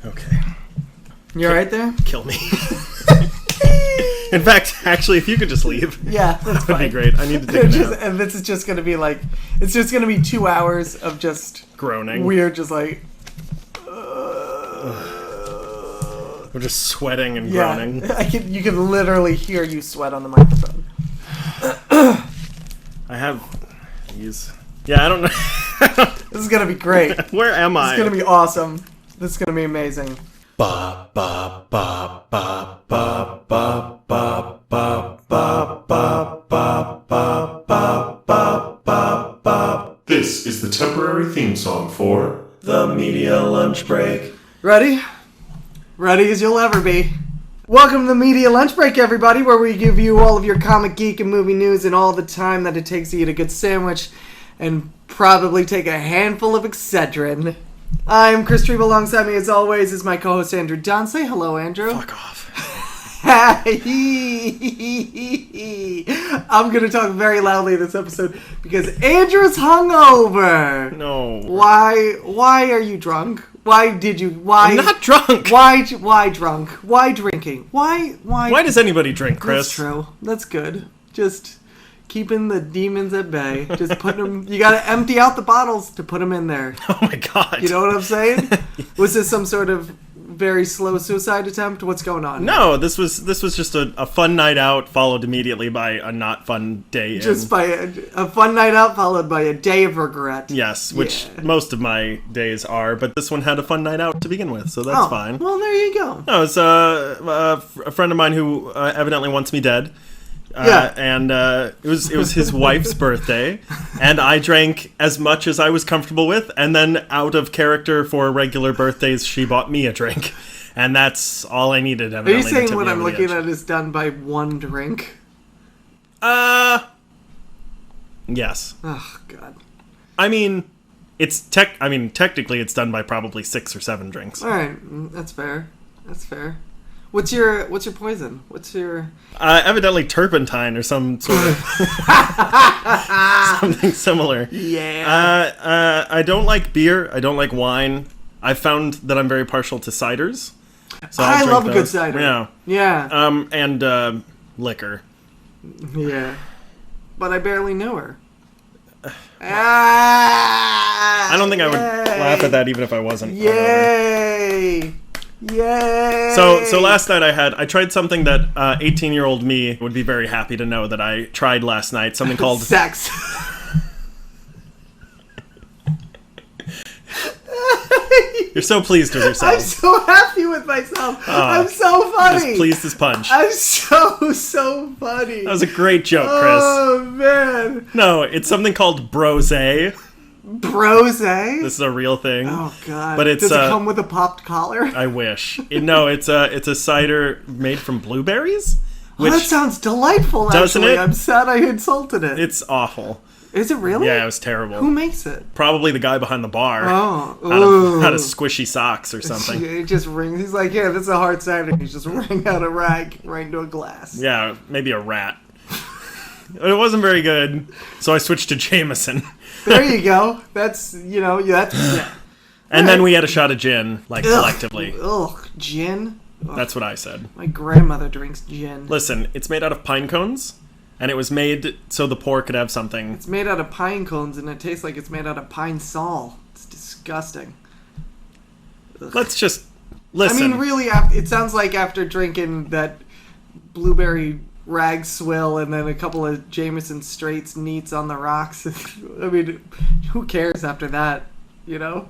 Okay. You alright there? Kill me. In fact, actually, if you could just leave. Yeah, that's that would fine. be great. I need to take a nap. And this is just going to be like, it's just going to be 2 hours of just groaning. Weird, just like... We're just sweating and groaning. You can literally hear you sweat on the microphone. I have these. Yeah, I don't know. This is going to be great. Where am I? It's going to be awesome. This is going to be amazing. Ba ba ba ba ba ba ba ba ba ba ba ba ba ba ba. This is the temporary theme song for the media lunch break. Ready? Ready as you'll ever be. Welcome to the Media Lunch Break, everybody, where we give you all of your comic, geek, and movie news in all the time that it takes to eat a good sandwich and probably take a handful of Excedrin. I'm Chris Trebe. Alongside me, as always, is my co-host, Andrew Dunn. Say hello, Andrew. Fuck off. I'm going to talk very loudly this episode because Andrew's hungover. No. Why are you drunk? Why? I'm not drunk. Why drunk? Why drinking? Why? Why does anybody drink, Chris? That's true. That's good. Just keeping the demons at bay. Just putting them... You gotta empty out the bottles to put them in there. Oh my god. You know what I'm saying? Was this some sort of very slow suicide attempt? What's going on? No, this was just a fun night out followed immediately by a not fun day in. Just by a fun night out followed by a day of regret. Yes, which most of my days are, but this one had a fun night out to begin with, so that's fine. Well, there you go. No, it's a friend of mine who evidently wants me dead. And it was his wife's birthday, and I drank as much as I was comfortable with, and then out of character for regular birthdays, she bought me a drink, and that's all I needed. Are you saying what I'm looking at is done by one drink? Yes. Oh God. I mean, technically, it's done by probably 6 or 7 drinks. All right, that's fair. That's fair. What's your poison? What's your... Evidently turpentine or some sort of... something similar. Yeah. I don't like beer. I don't like wine. I've found that I'm very partial to ciders. So I love a good cider. Yeah. Yeah. And liquor. Yeah. But I barely knew her. I don't think I would laugh at that even if I wasn't. Yay! Yay! So last night I tried something that 18-year-old me would be very happy to know that I tried last night. Something called sex. You're so pleased with yourself. I'm so happy with myself. I'm so funny. Just pleased as punch. I'm so funny. That was a great joke, Chris. Oh man. No, it's something called brosé. Brosé? This is a real thing. Oh god! But it's does it come with a popped collar? I wish. No, it's a cider made from blueberries. Which, that sounds delightful. Doesn't actually, it? I'm sad I insulted it. It's awful. Is it really? Yeah, it was terrible. Who makes it? Probably the guy behind the bar. Oh, out of squishy socks or something. It just rings. He's like, "Yeah, this is a hard cider." He's just wring out a rag right into a glass. Yeah, maybe a rat. It wasn't very good, so I switched to Jameson. There you go. That's yeah. And then we had a shot of gin, collectively. Ugh, gin. Ugh. That's what I said. My grandmother drinks gin. Listen, it's made out of pine cones, and it was made so the poor could have something. It's made out of pine cones, and it tastes like it's made out of pine sol. It's disgusting. Ugh. Let's just listen. I mean, really, it sounds like after drinking that blueberry rag swill and then a couple of Jameson straights neats on the rocks. I mean, who cares after that? You know,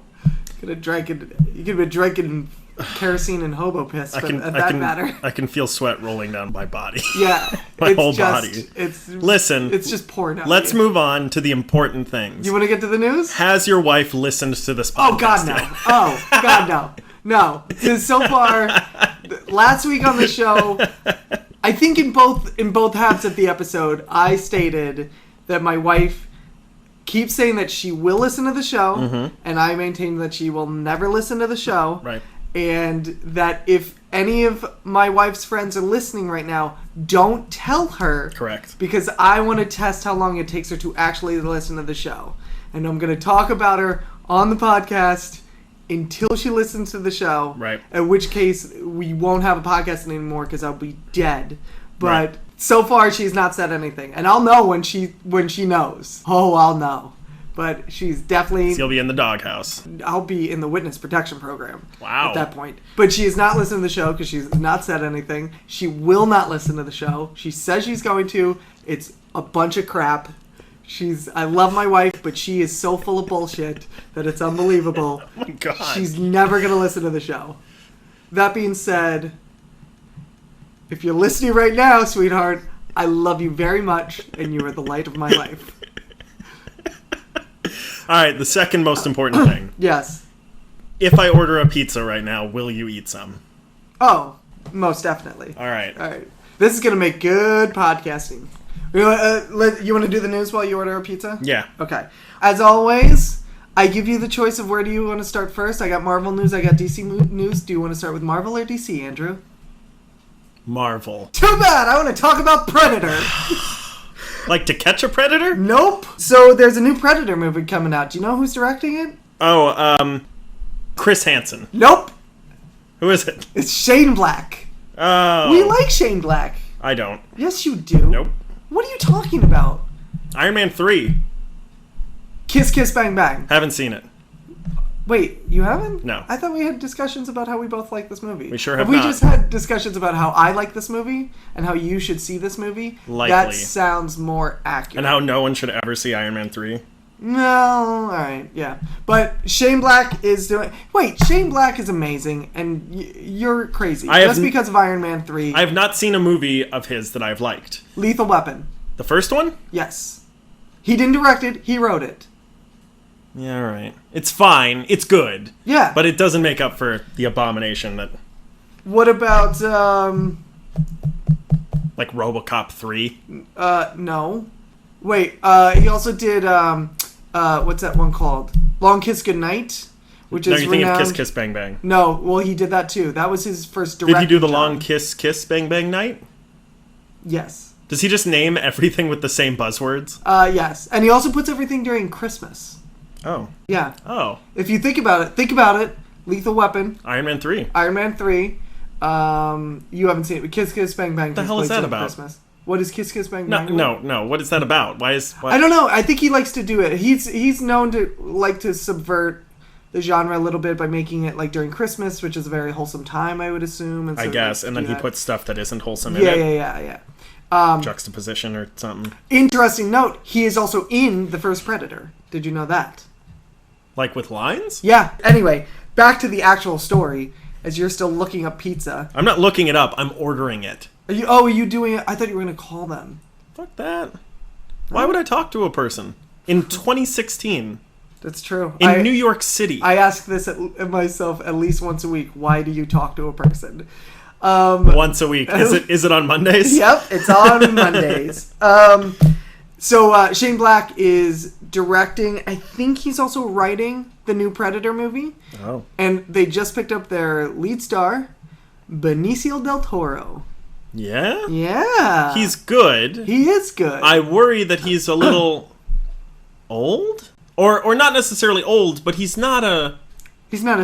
you could have been drinking kerosene and hobo piss, but that matter. I can feel sweat rolling down my body. Yeah, my whole body. Listen, it's just pouring out. Let's move on to the important things. You want to get to the news? Has your wife listened to this podcast? Oh God, no! Oh God, no! No. So far, last week on the show, I think in both halves of the episode, I stated that my wife keeps saying that she will listen to the show, and I maintain that she will never listen to the show. Right. And that if any of my wife's friends are listening right now, don't tell her. Correct. Because I want to test how long it takes her to actually listen to the show. And I'm going to talk about her on the podcast until she listens to the show. Right. In which case, we won't have a podcast anymore because I'll be dead. But Right. so far, she's not said anything. And I'll know when she knows. Oh, I'll know. But she's definitely... So you'll be in the doghouse. I'll be in the witness protection program. Wow. At that point. But she is not listening to the show because she's not said anything. She will not listen to the show. She says she's going to. It's a bunch of crap. I love my wife, but she is so full of bullshit that it's unbelievable. Oh my God. She's never going to listen to the show. That being said, if you're listening right now, sweetheart, I love you very much, and you are the light of my life. All right, the second most important thing. Yes. If I order a pizza right now, will you eat some? Oh, most definitely. All right. All right. This is going to make good podcasting. You want to do the news while you order a pizza? Yeah. Okay. As always, I give you the choice of where do you want to start first. I got Marvel news. I got DC news. Do you want to start with Marvel or DC, Andrew? Marvel. Too bad. I want to talk about Predator. Like To Catch a Predator? Nope. So there's a new Predator movie coming out. Do you know who's directing it? Oh, Chris Hansen. Nope. Who is it? It's Shane Black. Oh. We like Shane Black. I don't. Yes, you do. Nope. What are you talking about? Iron Man 3. Kiss Kiss Bang Bang. Haven't seen it. Wait, you haven't? No. I thought we had discussions about how we both like this movie. We sure have we not. just had discussions about how I like this movie and how you should see this movie? Likely. That sounds more accurate. And how no one should ever see Iron Man 3. No, alright, yeah. But Shane Black is doing... Wait, Shane Black is amazing, and you're crazy. Just because of Iron Man 3. I have not seen a movie of his that I've liked. Lethal Weapon. The first one? Yes. He didn't direct it, he wrote it. Yeah, alright. It's fine. It's good. Yeah. But it doesn't make up for the abomination that... What about, Like RoboCop 3? no. Wait, he also did, what's that one called? Long Kiss Goodnight, which is No, you think of renowned... Kiss Kiss Bang Bang. No, well, he did that too. That was his first directing Did he do the job. Long Kiss Kiss Bang Bang Night? Yes. Does he just name everything with the same buzzwords? Yes. And he also puts everything during Christmas. Oh. Yeah. Oh. If you think about it. Lethal Weapon. Iron Man 3. Iron Man 3. You haven't seen it, but Kiss Kiss Bang Bang. What the hell is that about? Christmas. What is Kiss Kiss Bang Bang? No. What is that about? Why? I don't know. I think he likes to do it. He's known to like to subvert the genre a little bit by making it like during Christmas, which is a very wholesome time, I would assume. And so I guess. And then he puts stuff that isn't wholesome in it. Yeah. Juxtaposition or something. Interesting note, he is also in the first Predator. Did you know that? Like with lines? Yeah. Anyway, back to the actual story, as you're still looking up pizza. I'm not looking it up. I'm ordering it. Are you doing it? I thought you were going to call them. Fuck that. Why would I talk to a person? In 2016. That's true. In New York City. I ask this at myself at least once a week. Why do you talk to a person? Once a week. Is it on Mondays? Yep, it's on Mondays. So Shane Black is directing. I think he's also writing the new Predator movie. Oh. And they just picked up their lead star, Benicio del Toro. Yeah? Yeah. He's good. He is good. I worry that he's a little old? Or not necessarily old, but he's not a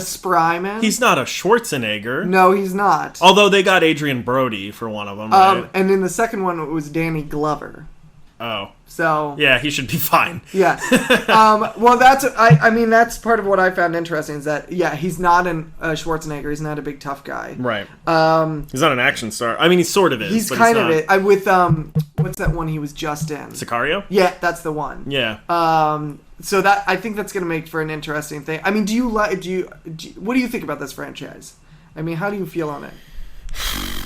spry man. He's not a Schwarzenegger. No, he's not. Although they got Adrian Brody for one of them, right? And in the second one, it was Danny Glover. Oh. So yeah, he should be fine. Yeah. Well, that's part of what I found interesting is that he's not a Schwarzenegger. He's not a big tough guy. Right. He's not an action star. I mean, he sort of is. He's but kind he's of not. it. With what's that one he was just in? Sicario? Yeah, that's the one. Yeah. So that I think that's going to make for an interesting thing. I mean, what do you think about this franchise? I mean, how do you feel on it?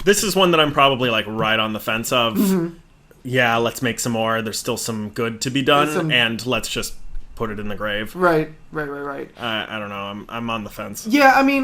This is one that I'm probably like right on the fence of. Mm-hmm. Yeah, let's make some more. There's still some good to be done, and let's just put it in the grave. Right. I don't know. I'm on the fence. Yeah, I mean,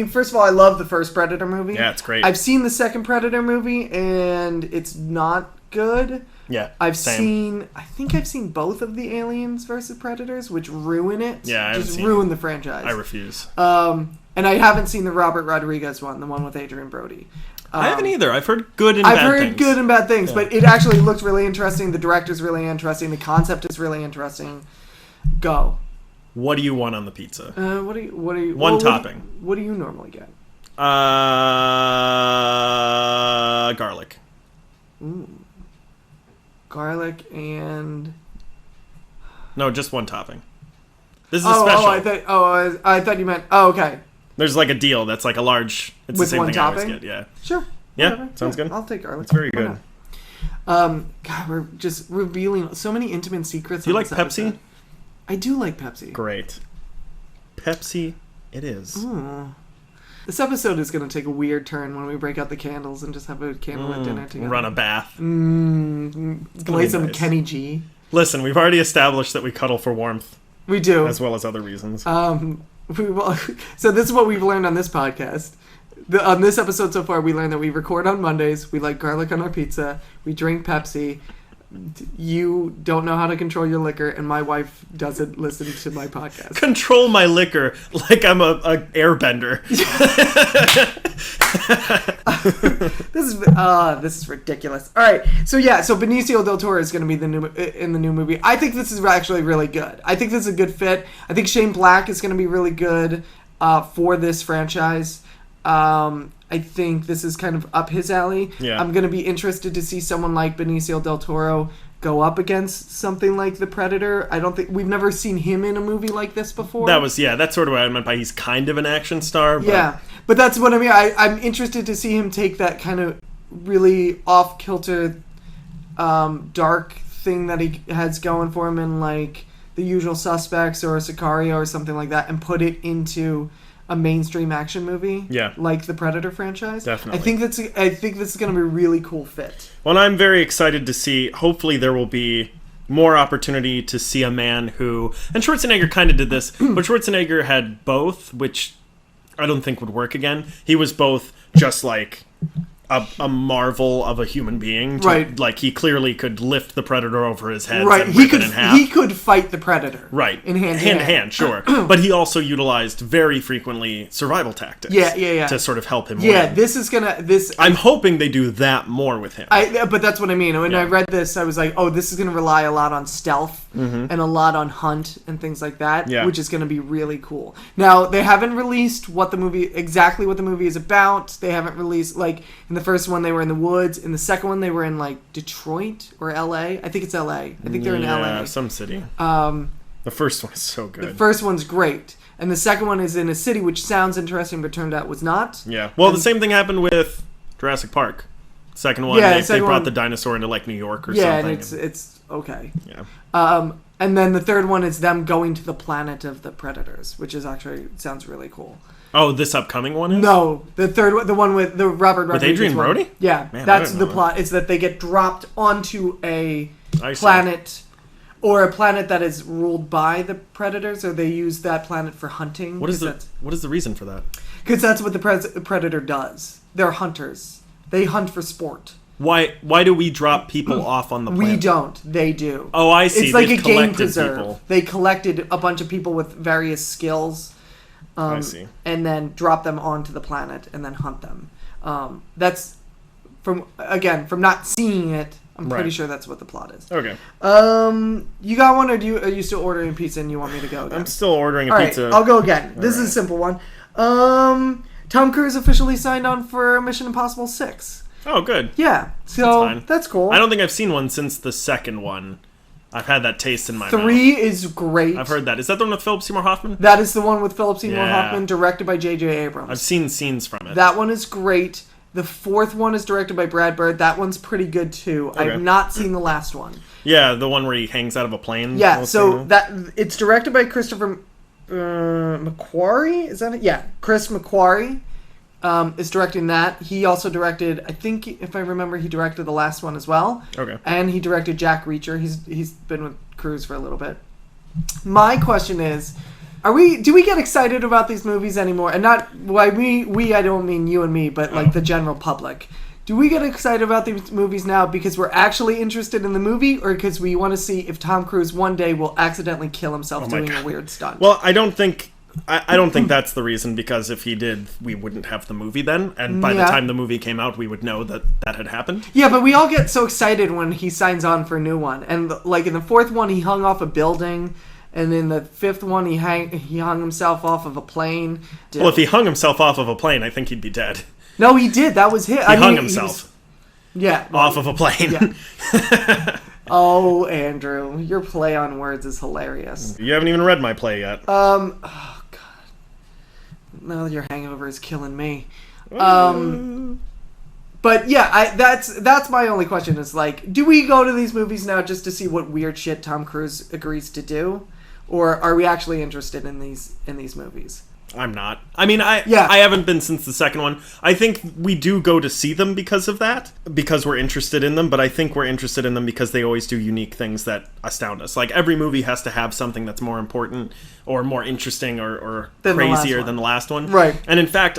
first of all, I love the first Predator movie. Yeah, it's great. I've seen the second Predator movie, and it's not good. Yeah, I think I've seen both of the Aliens versus Predators, which ruin it. Yeah, ruin the franchise. I refuse. And I haven't seen the Robert Rodriguez one, the one with Adrian Brody. I haven't either. I've heard good and bad things. But it actually looked really interesting. The director's really interesting. The concept is really interesting. Go. What do you want on the pizza? What do you? One topping. What do you normally get? Garlic. Ooh. Garlic and... No, just one topping. This is a special. I thought you meant... Oh, okay. There's like a deal that's like a large... It's with the same one thing topping? I always get, yeah. Sure. Yeah, Whatever. sounds good. I'll take garlic. It's very good. God, we're just revealing so many intimate secrets. Do you like Pepsi? Episode. I do like Pepsi. Great. Pepsi it is. Ooh. This episode is going to take a weird turn when we break out the candles and just have a candlelit dinner together. Run a bath. Play some nice. Kenny G. Listen, we've already established that we cuddle for warmth. We do. As well as other reasons. So this is what we've learned on this podcast. On this episode so far, we learned that we record on Mondays. We like garlic on our pizza. We drink Pepsi. You don't know how to control your liquor, and my wife doesn't listen to my podcast. Control my liquor like I'm a airbender. This is ridiculous. All right, so Benicio del Toro is going to be in the new movie. I think this is actually really good. I think this is a good fit. I think Shane Black is going to be really good for this franchise. I think this is kind of up his alley. Yeah. I'm going to be interested to see someone like Benicio del Toro go up against something like The Predator. I don't think... We've never seen him in a movie like this before. That's sort of what I meant by he's kind of an action star. But... Yeah, but that's what I mean. I'm interested to see him take that kind of really off-kilter, dark thing that he has going for him in, like, The Usual Suspects or Sicario or something like that and put it into... a mainstream action movie, like the Predator franchise. Definitely. I think this is going to be a really cool fit. Well, I'm very excited to see. Hopefully, there will be more opportunity to see a man who, and Schwarzenegger kind of did this, but Schwarzenegger had both, which I don't think would work again. He was both just like a marvel of a human being. Right. Like, he clearly could lift the Predator over his head right. and rip it in half. He could fight the Predator. Right. In hand to hand, sure. But he also utilized very frequently survival tactics. Yeah. To sort of help him win. This is going to... I'm hoping they do that more with him. But that's what I mean. When I read this, I was like, oh, this is going to rely a lot on stealth and a lot on hunt and things like that, which is going to be really cool. Now, they haven't released exactly what the movie is about. They haven't released, like, in the first one, they were in the woods. In the second one, they were in, like, Detroit or L.A. I think it's L.A. I think they're in L.A. Some city. The first one is so good. The first one's great. And the second one is in a city, which sounds interesting, but turned out was not. Yeah. Well, the same thing happened with Jurassic Park. Second one, they brought the dinosaur into, like, New York or something. Yeah, and it's okay. Yeah. And then the third one is them going to the planet of the Predators, which is actually sounds really cool. Oh, this upcoming one is? No, the third one, the one with the Robert Rodriguez. With Adrian Brody? Yeah, Man, that's the plot. It's that they get dropped onto a planet, or a planet that is ruled by the Predators, or they use that planet for hunting. What is the reason for that? Because that's what the Predator does. They're hunters. They hunt for sport. Why do we drop people off on the planet? We don't. They do. Oh, I see. It's like a game preserve. People. They collected a bunch of people with various skills. I see. And then drop them onto the planet and then hunt them. That's from not seeing it. I'm pretty sure that's what the plot is. Okay. You got one, or are you still ordering pizza and you want me to go again? I'm still ordering a pizza. All right, I'll go again. This is a simple one. Tom Cruise officially signed on for Mission Impossible 6. Oh, good. Yeah, so that's cool. I don't think I've seen one since the second one. I've had that taste in my mouth. 3 is great. I've heard that. Is that the one with Philip Seymour Hoffman? That is the one with Philip Seymour Hoffman, directed by J.J. Abrams. I've seen scenes from it. That one is great. The 4th one is directed by Brad Bird. That one's pretty good, too. Okay. I've not seen the last one. Yeah, the one where he hangs out of a plane. Yeah, so it's directed by Christopher McQuarrie? Is that it? Yeah, Chris McQuarrie is directing that. He also directed, I think, if I remember, he directed the last one as well. Okay. And he directed Jack Reacher. He's been with Cruise for a little bit. My question is, do we get excited about these movies anymore? And not why we I don't mean you and me, but like the general public. Do we get excited about these movies now because we're actually interested in the movie, or because we want to see if Tom Cruise one day will accidentally kill himself doing a weird stunt? Well, I don't think that's the reason, because if he did, we wouldn't have the movie then, and by the time the movie came out, we would know that had happened. Yeah, but we all get so excited when he signs on for a new one, and like in the 4th one, he hung off a building And in the 5th one, he hung himself off of a plane. Well, if he hung himself off of a plane, I think he'd be dead. No, he did. That was him. He hung himself. Off of a plane. Yeah. Oh, Andrew, your play on words is hilarious. You haven't even read my play yet. Oh God. No, your hangover is killing me. But yeah, that's my only question is like, do we go to these movies now just to see what weird shit Tom Cruise agrees to do, or are we actually interested in these movies? I'm not. I mean, I haven't been since the second one. I think we do go to see them because of that, because we're interested in them, but I think we're interested in them because they always do unique things that astound us. Like, every movie has to have something that's more important or more interesting or crazier than the last one. Right. And in fact,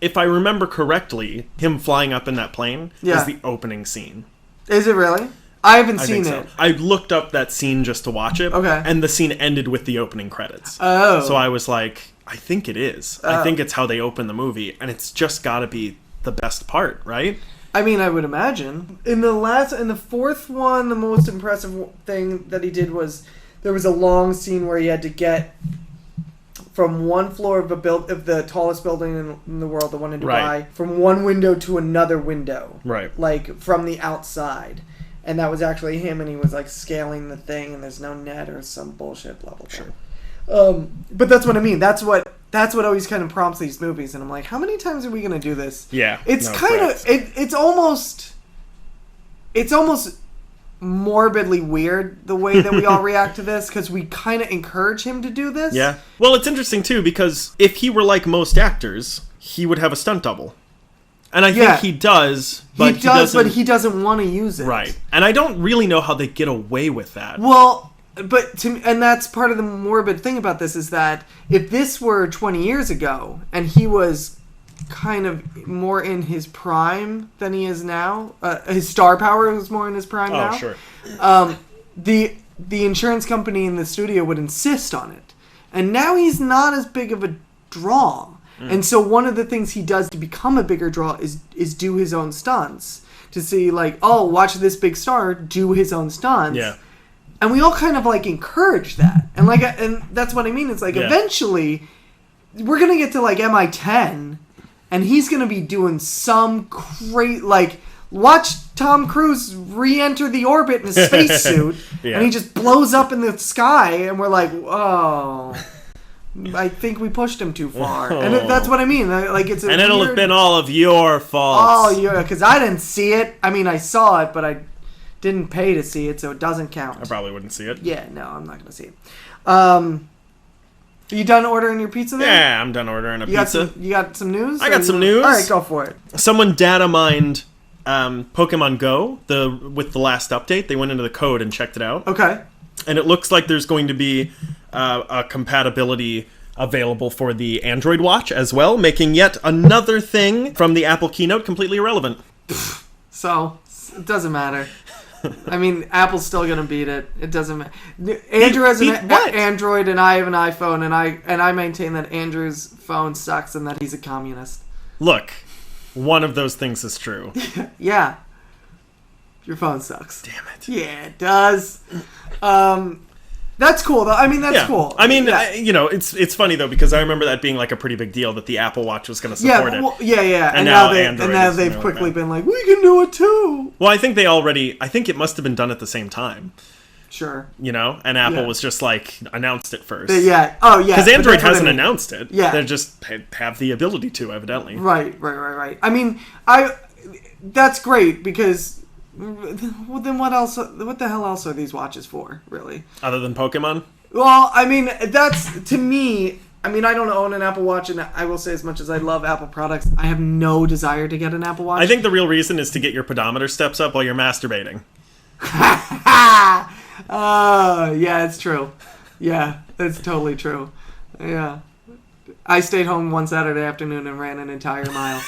if I remember correctly, him flying up in that plane is the opening scene. Is it really? I haven't seen it. I looked up that scene just to watch it. Okay. And the scene ended with the opening credits. Oh. So I was like, I think it is. I think it's how they open the movie, and it's just got to be the best part, right? I mean, I would imagine. In the 4th one, the most impressive thing that he did was there was a long scene where he had to get from one floor of the tallest building in the world, the one in Dubai, from one window to another window. Right. Like, from the outside. And that was actually him, and he was, like, scaling the thing, and there's no net or some bullshit, blah, blah, blah. Sure. But that's what I mean. That's what always kind of prompts these movies, and I'm like, how many times are we going to do this? Yeah. It's it's almost morbidly weird the way that we all react to this, because we kind of encourage him to do this. Yeah. Well, it's interesting, too, because if he were like most actors, he would have a stunt double. And I think he does, but he doesn't want to use it. Right. And I don't really know how they get away with that. Well, and that's part of the morbid thing about this, is that if this were 20 years ago and he was kind of more in his prime than he is now, his star power was more in his prime now. Oh, sure. The insurance company in the studio would insist on it. And now he's not as big of a draw. And so one of the things he does to become a bigger draw is do his own stunts. To see, like, oh, watch this big star do his own stunts. Yeah. And we all kind of, like, encourage that. And and that's what I mean. It's like, eventually, we're going to get to, like, MI-10, and he's going to be doing some great, like, watch Tom Cruise re-enter the orbit in a spacesuit, and he just blows up in the sky, and we're like, oh... I think we pushed him too far. And that's what I mean. Like, it's and it'll have been all of your fault. Oh, yeah, because I didn't see it. I mean, I saw it, but I didn't pay to see it, so it doesn't count. I probably wouldn't see it. Yeah, no, I'm not going to see it. Are you done ordering your pizza then? Yeah, I'm done ordering a pizza. You got some news? I got some news. All right, go for it. Someone data mined Pokemon Go with the last update. They went into the code and checked it out. Okay. And it looks like there's going to be a compatibility available for the Android Watch as well, making yet another thing from the Apple keynote completely irrelevant. So, it doesn't matter. I mean, Apple's still going to beat it. It doesn't matter. Andrew has an Android, and I have an iPhone, and I maintain that Andrew's phone sucks and that he's a communist. Look, one of those things is true. Yeah. Your phone sucks. Damn it. Yeah, it does. That's cool, though. I mean, that's cool. I mean, it's funny, though, because I remember that being, like, a pretty big deal, that the Apple Watch was going to support it. Yeah. And now they've quickly been like, we can do it, too. Well, I think it must have been done at the same time. Sure. And Apple was just, like, announced it first. Yeah. Oh, yeah. Because Android hasn't announced it. Yeah. They just have the ability to, evidently. Right. I mean, that's great, because... Well, then what else? What the hell else are these watches for, really? Other than Pokemon? Well, I mean, that's, to me... I mean, I don't own an Apple Watch, and I will say, as much as I love Apple products, I have no desire to get an Apple Watch. I think the real reason is to get your pedometer steps up while you're masturbating. Yeah, it's true. Yeah, that's totally true. Yeah. I stayed home one Saturday afternoon and ran an entire mile.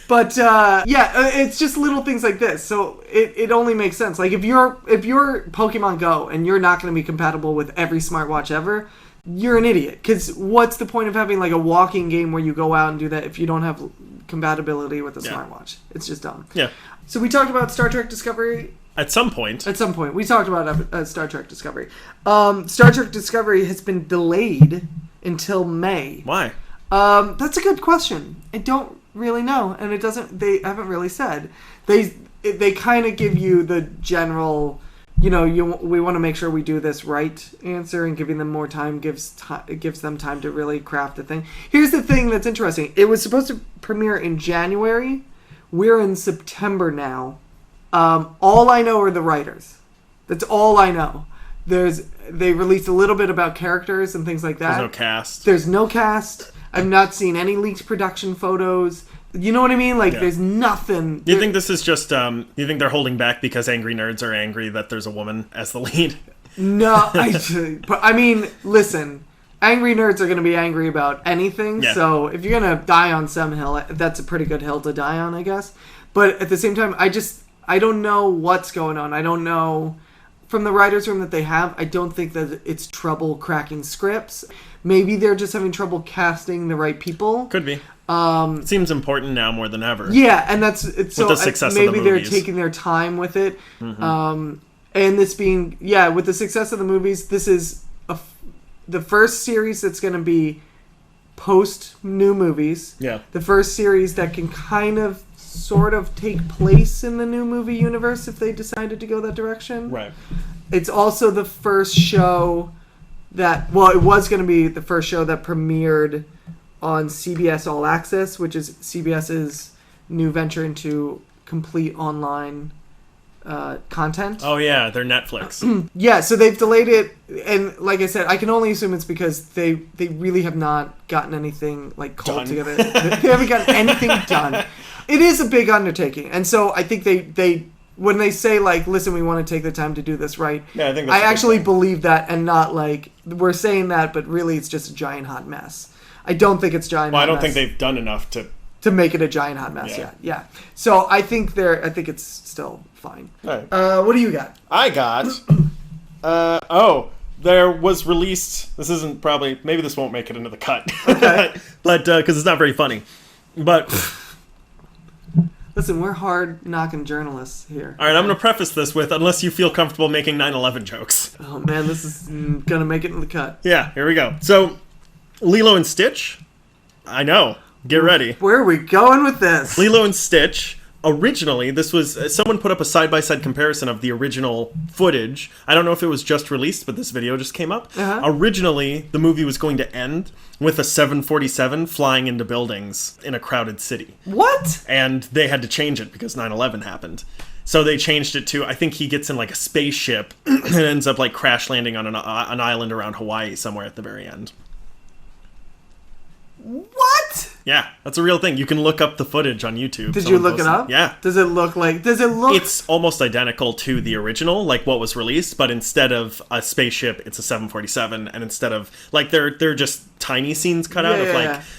But it's just little things like this. So it only makes sense. Like, if you're Pokemon Go and you're not going to be compatible with every smartwatch ever, you're an idiot. Because what's the point of having, like, a walking game where you go out and do that if you don't have compatibility with a smartwatch? It's just dumb. Yeah. So we talked about Star Trek Discovery At some point. At some point. We talked about Star Trek Discovery. Star Trek Discovery has been delayed until May. Why? That's a good question. I don't really know, and they haven't really said. They kind of give you the general, we want to make sure we do this right answer, and giving them more time gives them time to really craft the thing. Here's the thing that's interesting. It was supposed to premiere in January. We're in September now. All I know are the writers. That's all I know. They released a little bit about characters and things like that. There's no cast. I've not seen any leaked production photos. You know what I mean? There's nothing. Do you think this is just, you think they're holding back because angry nerds are angry that there's a woman as the lead? No, listen, angry nerds are going to be angry about anything. Yeah. So if you're going to die on some hill, that's a pretty good hill to die on, I guess. But at the same time, I don't know what's going on. I don't know. From the writer's room that they have, I don't think that it's trouble cracking scripts. Maybe they're just having trouble casting the right people. Could be. It seems important now more than ever. Yeah, and with the success maybe of the they're movies. taking their time with it. Mm-hmm. And this being, with the success of the movies, this is the first series that's going to be post new movies. Yeah. The first series that can kind of sort of take place in the new movie universe if they decided to go that direction. Right. It's also the first show it was going to be the first show that premiered on CBS All Access, which is CBS's new venture into complete online content. Oh yeah, they're Netflix. Yeah, so they've delayed it, and like I said, I can only assume it's because they really have not gotten anything called together. They haven't gotten anything done. It is a big undertaking, and so I think they when they say listen, we want to take the time to do this right. Yeah, I think that's I actually believe that, and not we're saying that, but really it's just a giant hot mess. I don't think it's giant. Well, hot I don't mess think they've done enough to make it a giant hot mess yet. Yeah. So I think it's still fine. All right. What do you got? I got. There was released. This isn't probably. Maybe this won't make it into the cut. Okay. But because it's not very funny. But listen, we're hard knocking journalists here. All right, I'm going to preface this with, unless you feel comfortable making 9/11 jokes. Oh man, this is gonna make it in the cut. Yeah, here we go. So, Lilo and Stitch. I know. Get ready. Where are we going with this? Lilo and Stitch. Originally, this was someone put up a side-by-side comparison of the original footage. I don't know if it was just released, but this video just came up. Uh-huh. Originally, the movie was going to end with a 747 flying into buildings in a crowded city. What? And they had to change it because 9/11 happened. So they changed it to, I think he gets in a spaceship and ends up crash landing on an island around Hawaii somewhere at the very end. What? Yeah, that's a real thing. You can look up the footage on YouTube. Did you look it up? Yeah. Does it look? It's almost identical to the original, what was released, but instead of a spaceship, it's a 747, and instead of they're just tiny scenes cut out of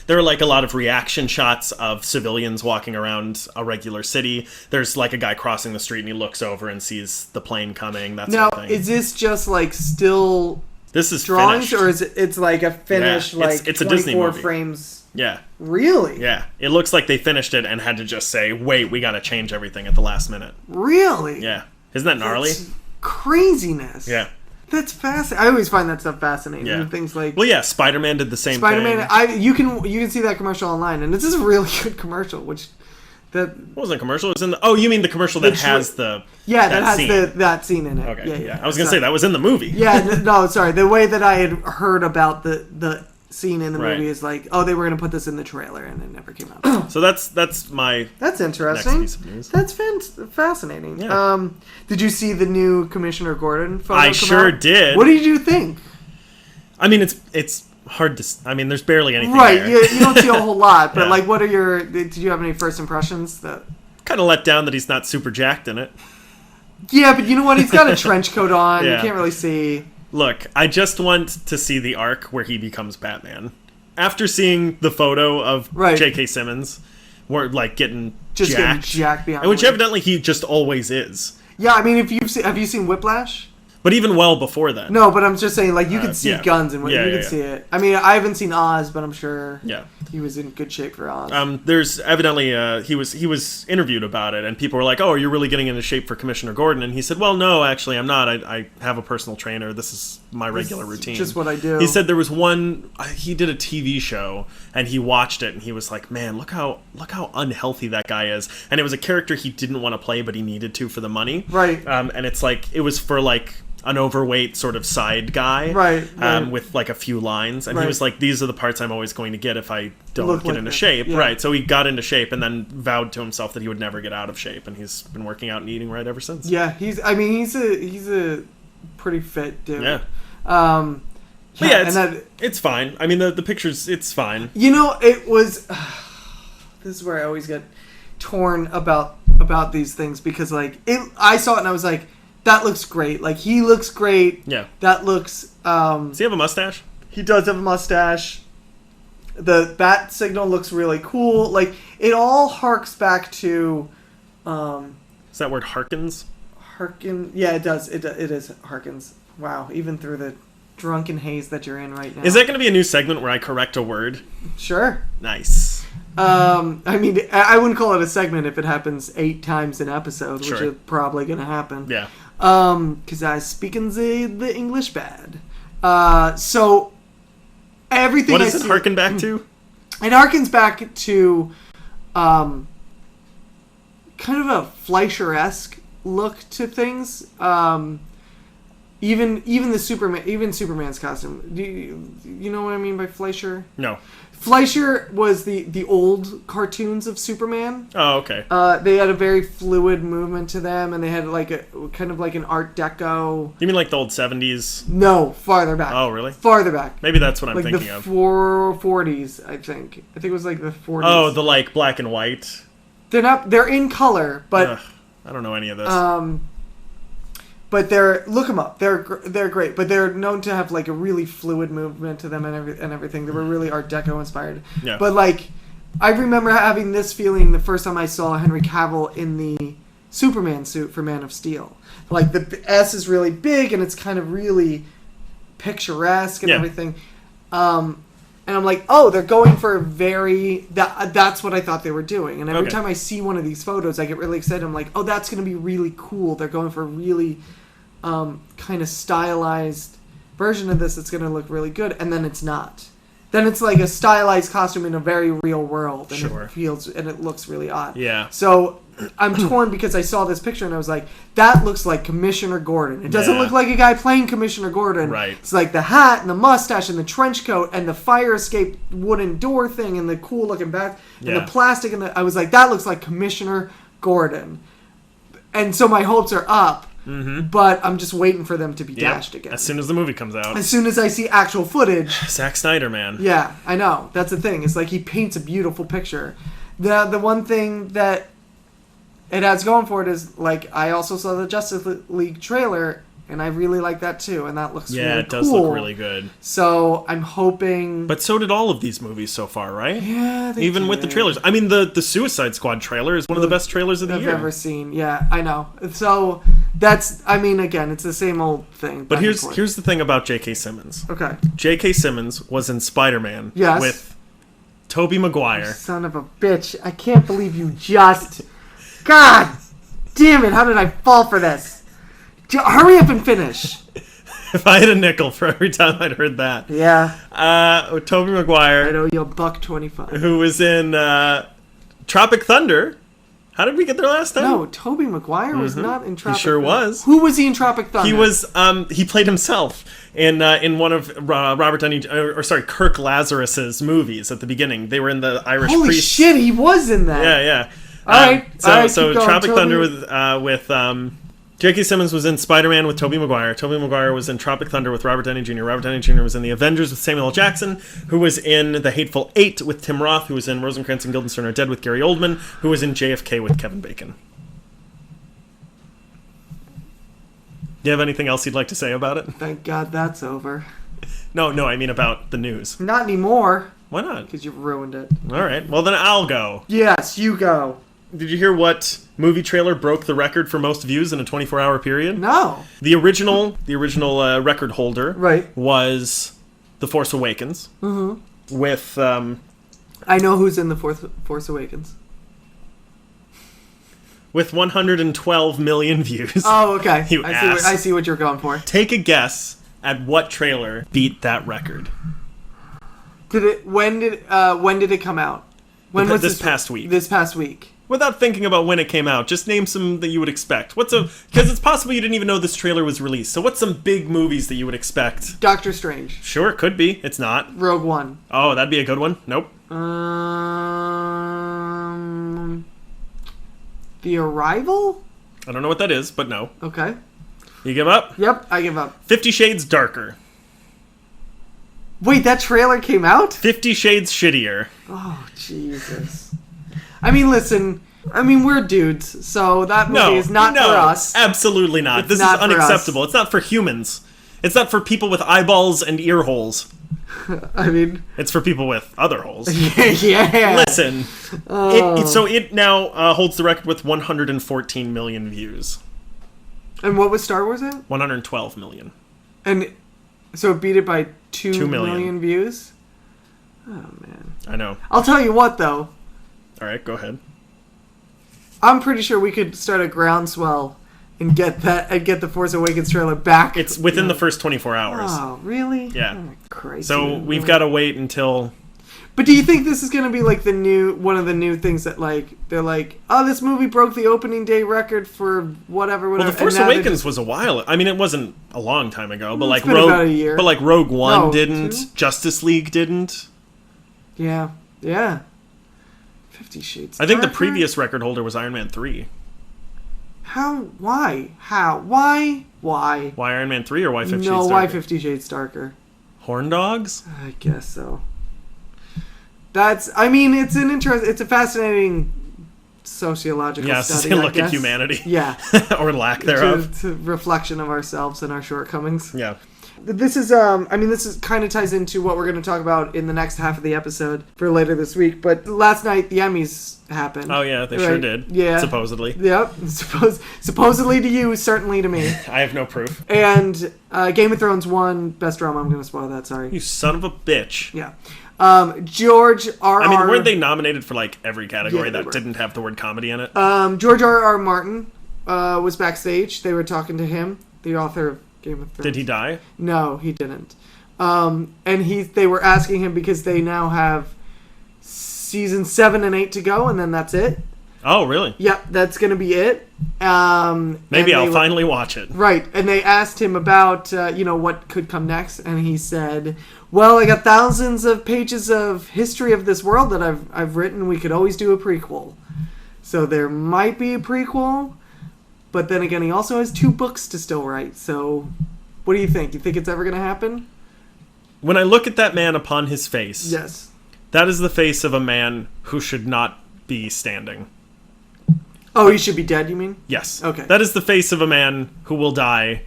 there are a lot of reaction shots of civilians walking around a regular city. There's a guy crossing the street and he looks over and sees the plane coming. That sort of thing. Is this just still? This is drawings, finished. or is it? It's a finished it's a Disney movie. frames. Yeah. Really? Yeah. It looks like they finished it and had to just say, "Wait, we got to change everything at the last minute." Really? Yeah. Isn't that gnarly? That's craziness. Yeah. That's fascinating. I always find that stuff fascinating. Yeah. Things Well, yeah. Spider-Man did the same thing. Spider-Man. You can see that commercial online, and this is a really good commercial. That wasn't a commercial. It was in the. Oh, you mean the commercial that has the. Yeah, that has scene. that scene in it. Okay. Yeah. I was gonna say that was in the movie. Yeah. No, sorry. The way that I had heard about the scene in the movie is they were gonna put this in the trailer, and it never came out. So that's my. That's interesting. Next piece of news. That's fascinating. Yeah. Did you see the new Commissioner Gordon photo? I sure did. What did you think? I mean, it's hard to. I mean, there's barely anything. Right. There. You don't see a whole lot, but Yeah. what are your? Did you have any first impressions? Kind of let down that he's not super jacked in it. Yeah, but you know what? He's got a trench coat on. Yeah. You can't really see. Look, I just want to see the arc where he becomes Batman. After seeing the photo of J.K. Simmons, where getting just jacked, getting jacked beyond. which evidently he just always is. Yeah, I mean, have you seen Whiplash? But even well before that. No, but I'm just saying, you can see guns and you can see it. I mean, I haven't seen Oz, but I'm sure. Yeah. He was in good shape for Oz. There's evidently he was interviewed about it, and people were like, "Oh, you're really getting into shape for Commissioner Gordon?" And he said, "Well, no, actually, I'm not. I have a personal trainer. This is my regular routine. Just what I do." He said there was one. He did a TV show, and he watched it, and he was like, "Man, look how unhealthy that guy is." And it was a character he didn't want to play, but he needed to for the money. Right. And it's like it was for like an overweight sort of side guy, right. With like a few lines, and right. he was like, "These are the parts I'm always going to get if I don't get into shape." Yeah. Right, so he got into shape and then vowed to himself that he would never get out of shape, and he's been working out and eating right ever since. Yeah, he's a pretty fit dude. Yeah. Yeah, it's fine. I mean, the pictures, it's fine. You know, it was. This is where I always get torn about these things because like I saw it and I was like, that looks great. Like, he looks great. Yeah. That looks... Does he have a mustache? He does have a mustache. The bat signal looks really cool. Like, it all harks back to... Is that word harkens? Harken... Yeah, it does. It is harkens. Wow. Even through the drunken haze that you're in right now. Is that going to be a new segment where I correct a word? Sure. Nice. I mean, I wouldn't call it a segment if it happens 8 times an episode, sure. which is probably going to happen. Yeah. Because I speak in the English bad. So everything. What does it harken back to? It harkens back to, kind of a Fleischer-esque look to things. Even the Superman's costume. Do you know what I mean by Fleischer? No. Fleischer was the old cartoons of Superman. Oh, okay. They had a very fluid movement to them, and they had like a kind of like an Art Deco. You mean like the old 70s? No, farther back. Oh, really? Farther back. Maybe that's what I'm like thinking of. The 40s, I think. I think it was like the 40s. Oh, the like black and white. They're in color, but Ugh, I don't know any of this. But look them up. They're great, but they're known to have like a really fluid movement to them and everything. They were really Art Deco inspired. Yeah. But like, I remember having this feeling the first time I saw Henry Cavill in the Superman suit for Man of Steel. Like the S is really big and it's kind of really picturesque and everything. And I'm like, oh, they're going for a very... That's what I thought they were doing. And every time I see one of these photos, I get really excited. I'm like, oh, that's going to be really cool. They're going for a really kind of stylized version of this that's going to look really good. And then it's not. Then it's like a stylized costume in a very real world. And it looks really odd. Yeah. So I'm torn because I saw this picture and I was like, that looks like Commissioner Gordon. It doesn't look like a guy playing Commissioner Gordon. Right. It's like the hat and the mustache and the trench coat and the fire escape wooden door thing and the cool looking back and the plastic and I was like, that looks like Commissioner Gordon. And so my hopes are up. Mm-hmm. But I'm just waiting for them to be dashed again. As soon as the movie comes out. As soon as I see actual footage. Zack Snyder, man. Yeah, I know. That's the thing. It's like he paints a beautiful picture. The one thing that it has going for it is, like, I also saw the Justice League trailer, and I really like that too, and that looks really cool. Yeah, it does look really good. So I'm hoping... But so did all of these movies so far, right? Yeah, they Even did. with the trailers. I mean, the Suicide Squad trailer is one of the best trailers of the year I've ever seen. Yeah, I know. So that's... I mean, again, it's the same old thing. But here's the thing about J.K. Simmons. Okay. J.K. Simmons was in Spider-Man with Tobey Maguire. Son of a bitch. I can't believe you just... God damn it, how did I fall for this? Hurry up and finish. If I had a nickel for every time I'd heard that. Yeah. Tobey Maguire. I know you're $1.25. Who was in Tropic Thunder. How did we get there last time? No, Tobey Maguire was not in Tropic Thunder. He sure was. Who was he in Tropic Thunder? He was, he played himself in one of Kirk Lazarus's movies at the beginning. They were in the Irish Holy Priest. shit, he was in that. Yeah. All right, so Tropic Thunder with J.K. Simmons was in Spider-Man with Tobey Maguire. Tobey Maguire was in Tropic Thunder with Robert Downey Jr. Robert Downey Jr. was in The Avengers with Samuel L. Jackson, who was in The Hateful Eight with Tim Roth, who was in Rosencrantz and Guildenstern Are Dead with Gary Oldman, who was in JFK with Kevin Bacon. Do you have anything else you'd like to say about it? Thank God that's over. No, I mean about the news. Not anymore. Why not? Because you've ruined it. All right, well then I'll go. Yes, you go. Did you hear what movie trailer broke the record for most views in a 24-hour period? No. The original record holder was The Force Awakens with I know who's in the Force Awakens. – with 112 million views. Oh, okay. You ass. I see what you're going for. Take a guess at what trailer beat that record. When did it come out? When was this past week? This past week. Without thinking about when it came out, just name some that you would expect. Because it's possible you didn't even know this trailer was released. So what's some big movies that you would expect? Doctor Strange. Sure, it could be. It's not. Rogue One. Oh, that'd be a good one. Nope. The Arrival? I don't know what that is, but no. Okay. You give up? Yep, I give up. 50 Shades Darker. Wait, that trailer came out? 50 Shades Shittier. Oh, Jesus. I mean, listen. I mean, we're dudes, so that movie is not for us. Absolutely not. This is not for unacceptable. us. It's not for humans. It's not for people with eyeballs and ear holes. I mean... It's for people with other holes. Yeah. Listen. It now holds the record with 114 million views. And what was Star Wars at? 112 million. And so it beat it by 2 million. million views? Oh, man. I know. I'll tell you what, though. All right, go ahead. I'm pretty sure we could start a groundswell and get the Force Awakens trailer back. It's within the first 24 hours. Oh, really? Yeah. Oh, crazy. So we've got to wait until... But do you think this is going to be like one of the new things that they're like, oh, this movie broke the opening day record for whatever. Well, the Force Awakens was a while. I mean, it wasn't a long time ago, but like about a year. But like Rogue One didn't, 2? Justice League didn't. Yeah. 50 Shades I think the Darker? previous record holder was Iron Man 3. How? Why? How? Why? Why? Why Iron Man 3 or why 50 Shades No, Darker? why 50 Shades Darker? Horn dogs? I guess so. It's a fascinating sociological study. Look at humanity. Yeah. Or lack thereof. It's a reflection of ourselves and our shortcomings. Yeah. This is kind of ties into what we're going to talk about in the next half of the episode for later this week. But last night, the Emmys happened. Oh, yeah, they sure did. Yeah. Supposedly. Yep. Supposedly to you, certainly to me. I have no proof. And Game of Thrones won Best Drama. I'm going to spoil that, sorry. You son of a bitch. Yeah. George R.R. I mean, weren't they nominated for like every category Yeah, they that were. didn't have the word comedy in it? George R.R. Martin was backstage. They were talking to him, the author of Game of Thrones. Did he die? No, he didn't. And they were asking him because they now have season 7 and 8 to go, and then that's it. Oh, really? Yep, that's going to be it. Maybe I'll finally watch it. Right, and they asked him about, what could come next, and he said, well, I got thousands of pages of history of this world that I've written. We could always do a prequel. So there might be a prequel, but then again, he also has 2 books to still write. So what do you think? You think it's ever going to happen? When I look at that man upon his face, Yes. that is the face of a man who should not be standing. Oh, he should be dead, you mean? Yes. Okay. That is the face of a man who will die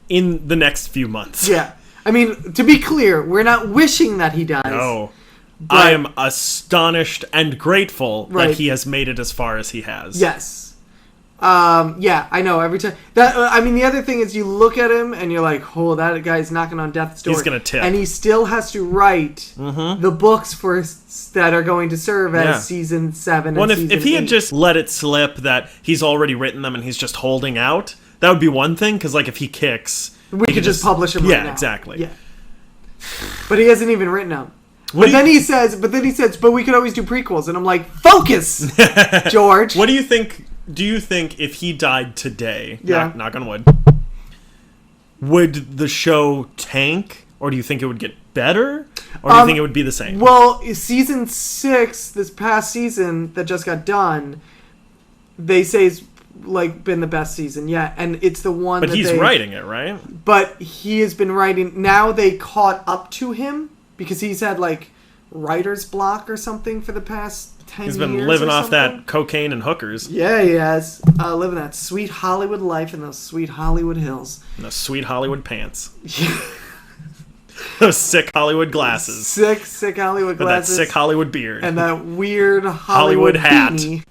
in the next few months. Yeah. I mean, to be clear, we're not wishing that he dies. No. But- I am astonished and grateful Right. that he has made it as far as he has. Yes. Yeah, I know. Every time the other thing is you look at him and you're like, oh, that guy's knocking on death's door. He's gonna tip. And he still has to write the books that are going to serve as season 7 Well, and season 8. if he had just let it slip that he's already written them and he's just holding out, that would be one thing. Because like if he kicks, we could just publish them. Yeah, right now. exactly. Yeah. But he hasn't even written them. But then he says, but we could always do prequels, and I'm like, focus, George. What do you think? Do you think if he died today, knock on wood, would the show tank, or do you think it would get better, or do you think it would be the same? Well, season 6, this past season that just got done, they say it's like been the best season yet, and it's the one. But he's writing it, right? But he has been writing. Now they caught up to him because he's had like writer's block or something for the past 10 years. He's been living off that cocaine and hookers. Yeah, he has. Living that sweet Hollywood life in those sweet Hollywood hills. And those sweet Hollywood pants. Those sick Hollywood glasses. Sick Hollywood glasses. That sick Hollywood beard. And that weird Hollywood hat. beanie.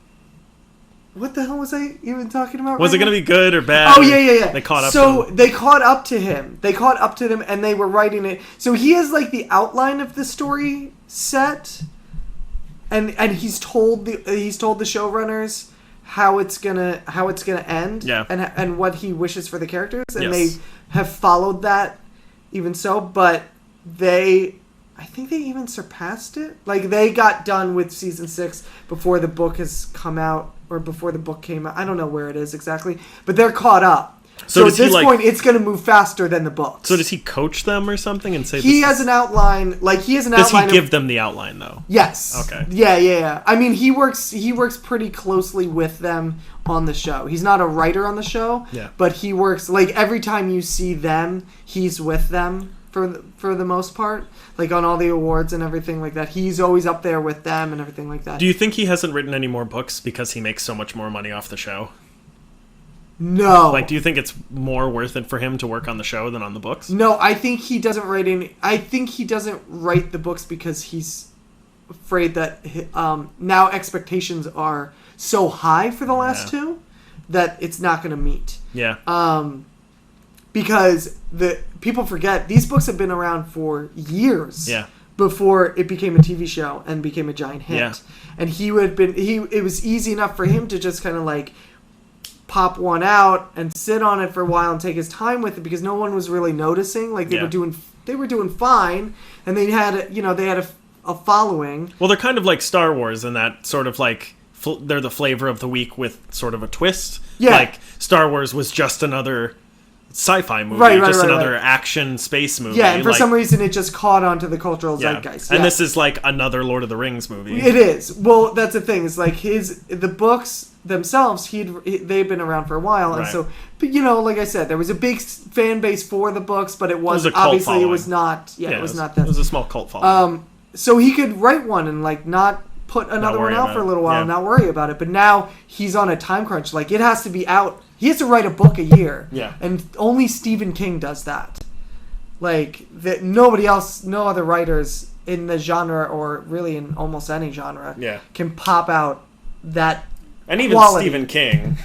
What the hell was I even talking about? Was it going to be good or bad? Oh, yeah. They caught up to him. to So they caught up to him. They caught up to them, and they were writing it. So he has like the outline of the story set, and he's told the showrunners how it's gonna end, and what he wishes for the characters, and they have followed that even so, but I think they even surpassed it. Like, they got done with season 6 before the book has come out, or before the book came out. I don't know where it is exactly, but they're caught up. So at this point, it's going to move faster than the books. So does he coach them or something and say he has an outline? Like, he has an outline. Does he give them the outline though? Yes. Okay. Yeah. I mean, he works pretty closely with them on the show. He's not a writer on the show, but he works, like, every time you see them, he's with them for the most part, like on all the awards and everything like that. He's always up there with them and everything like that. Do you think he hasn't written any more books because he makes so much more money off the show? No. Like, do you think it's more worth it for him to work on the show than on the books? No, I think he doesn't write any. I think he doesn't write the books because he's afraid that now expectations are so high for the last two that it's not going to meet. Yeah. Because the people forget these books have been around for years. Yeah. Before it became a TV show and became a giant hit. Yeah. And it was easy enough for him to just kind of like pop one out and sit on it for a while and take his time with it because no one was really noticing. Like, they were doing fine, and they had a following. Well, they're kind of like Star Wars in that sort of like they're the flavor of the week with sort of a twist. Yeah. Like, Star Wars was just another sci-fi movie, another action space movie. Yeah, and for some reason it just caught on to the cultural zeitgeist. And this is like another Lord of the Rings movie. It is. Well, that's the thing. It's like the books themselves, they've been around for a while, and so, but like I said, there was a big fan base for the books, but it was obviously following. It was not. Yeah, it was not that. It was a small cult following. So he could write one and like not put another one out for a little while and not worry about it. But now he's on a time crunch. Like, it has to be out. He has to write a book a year. Yeah. And only Stephen King does that. Like, nobody else, no other writers in the genre, or really in almost any genre, can pop out that and even quality. Stephen King.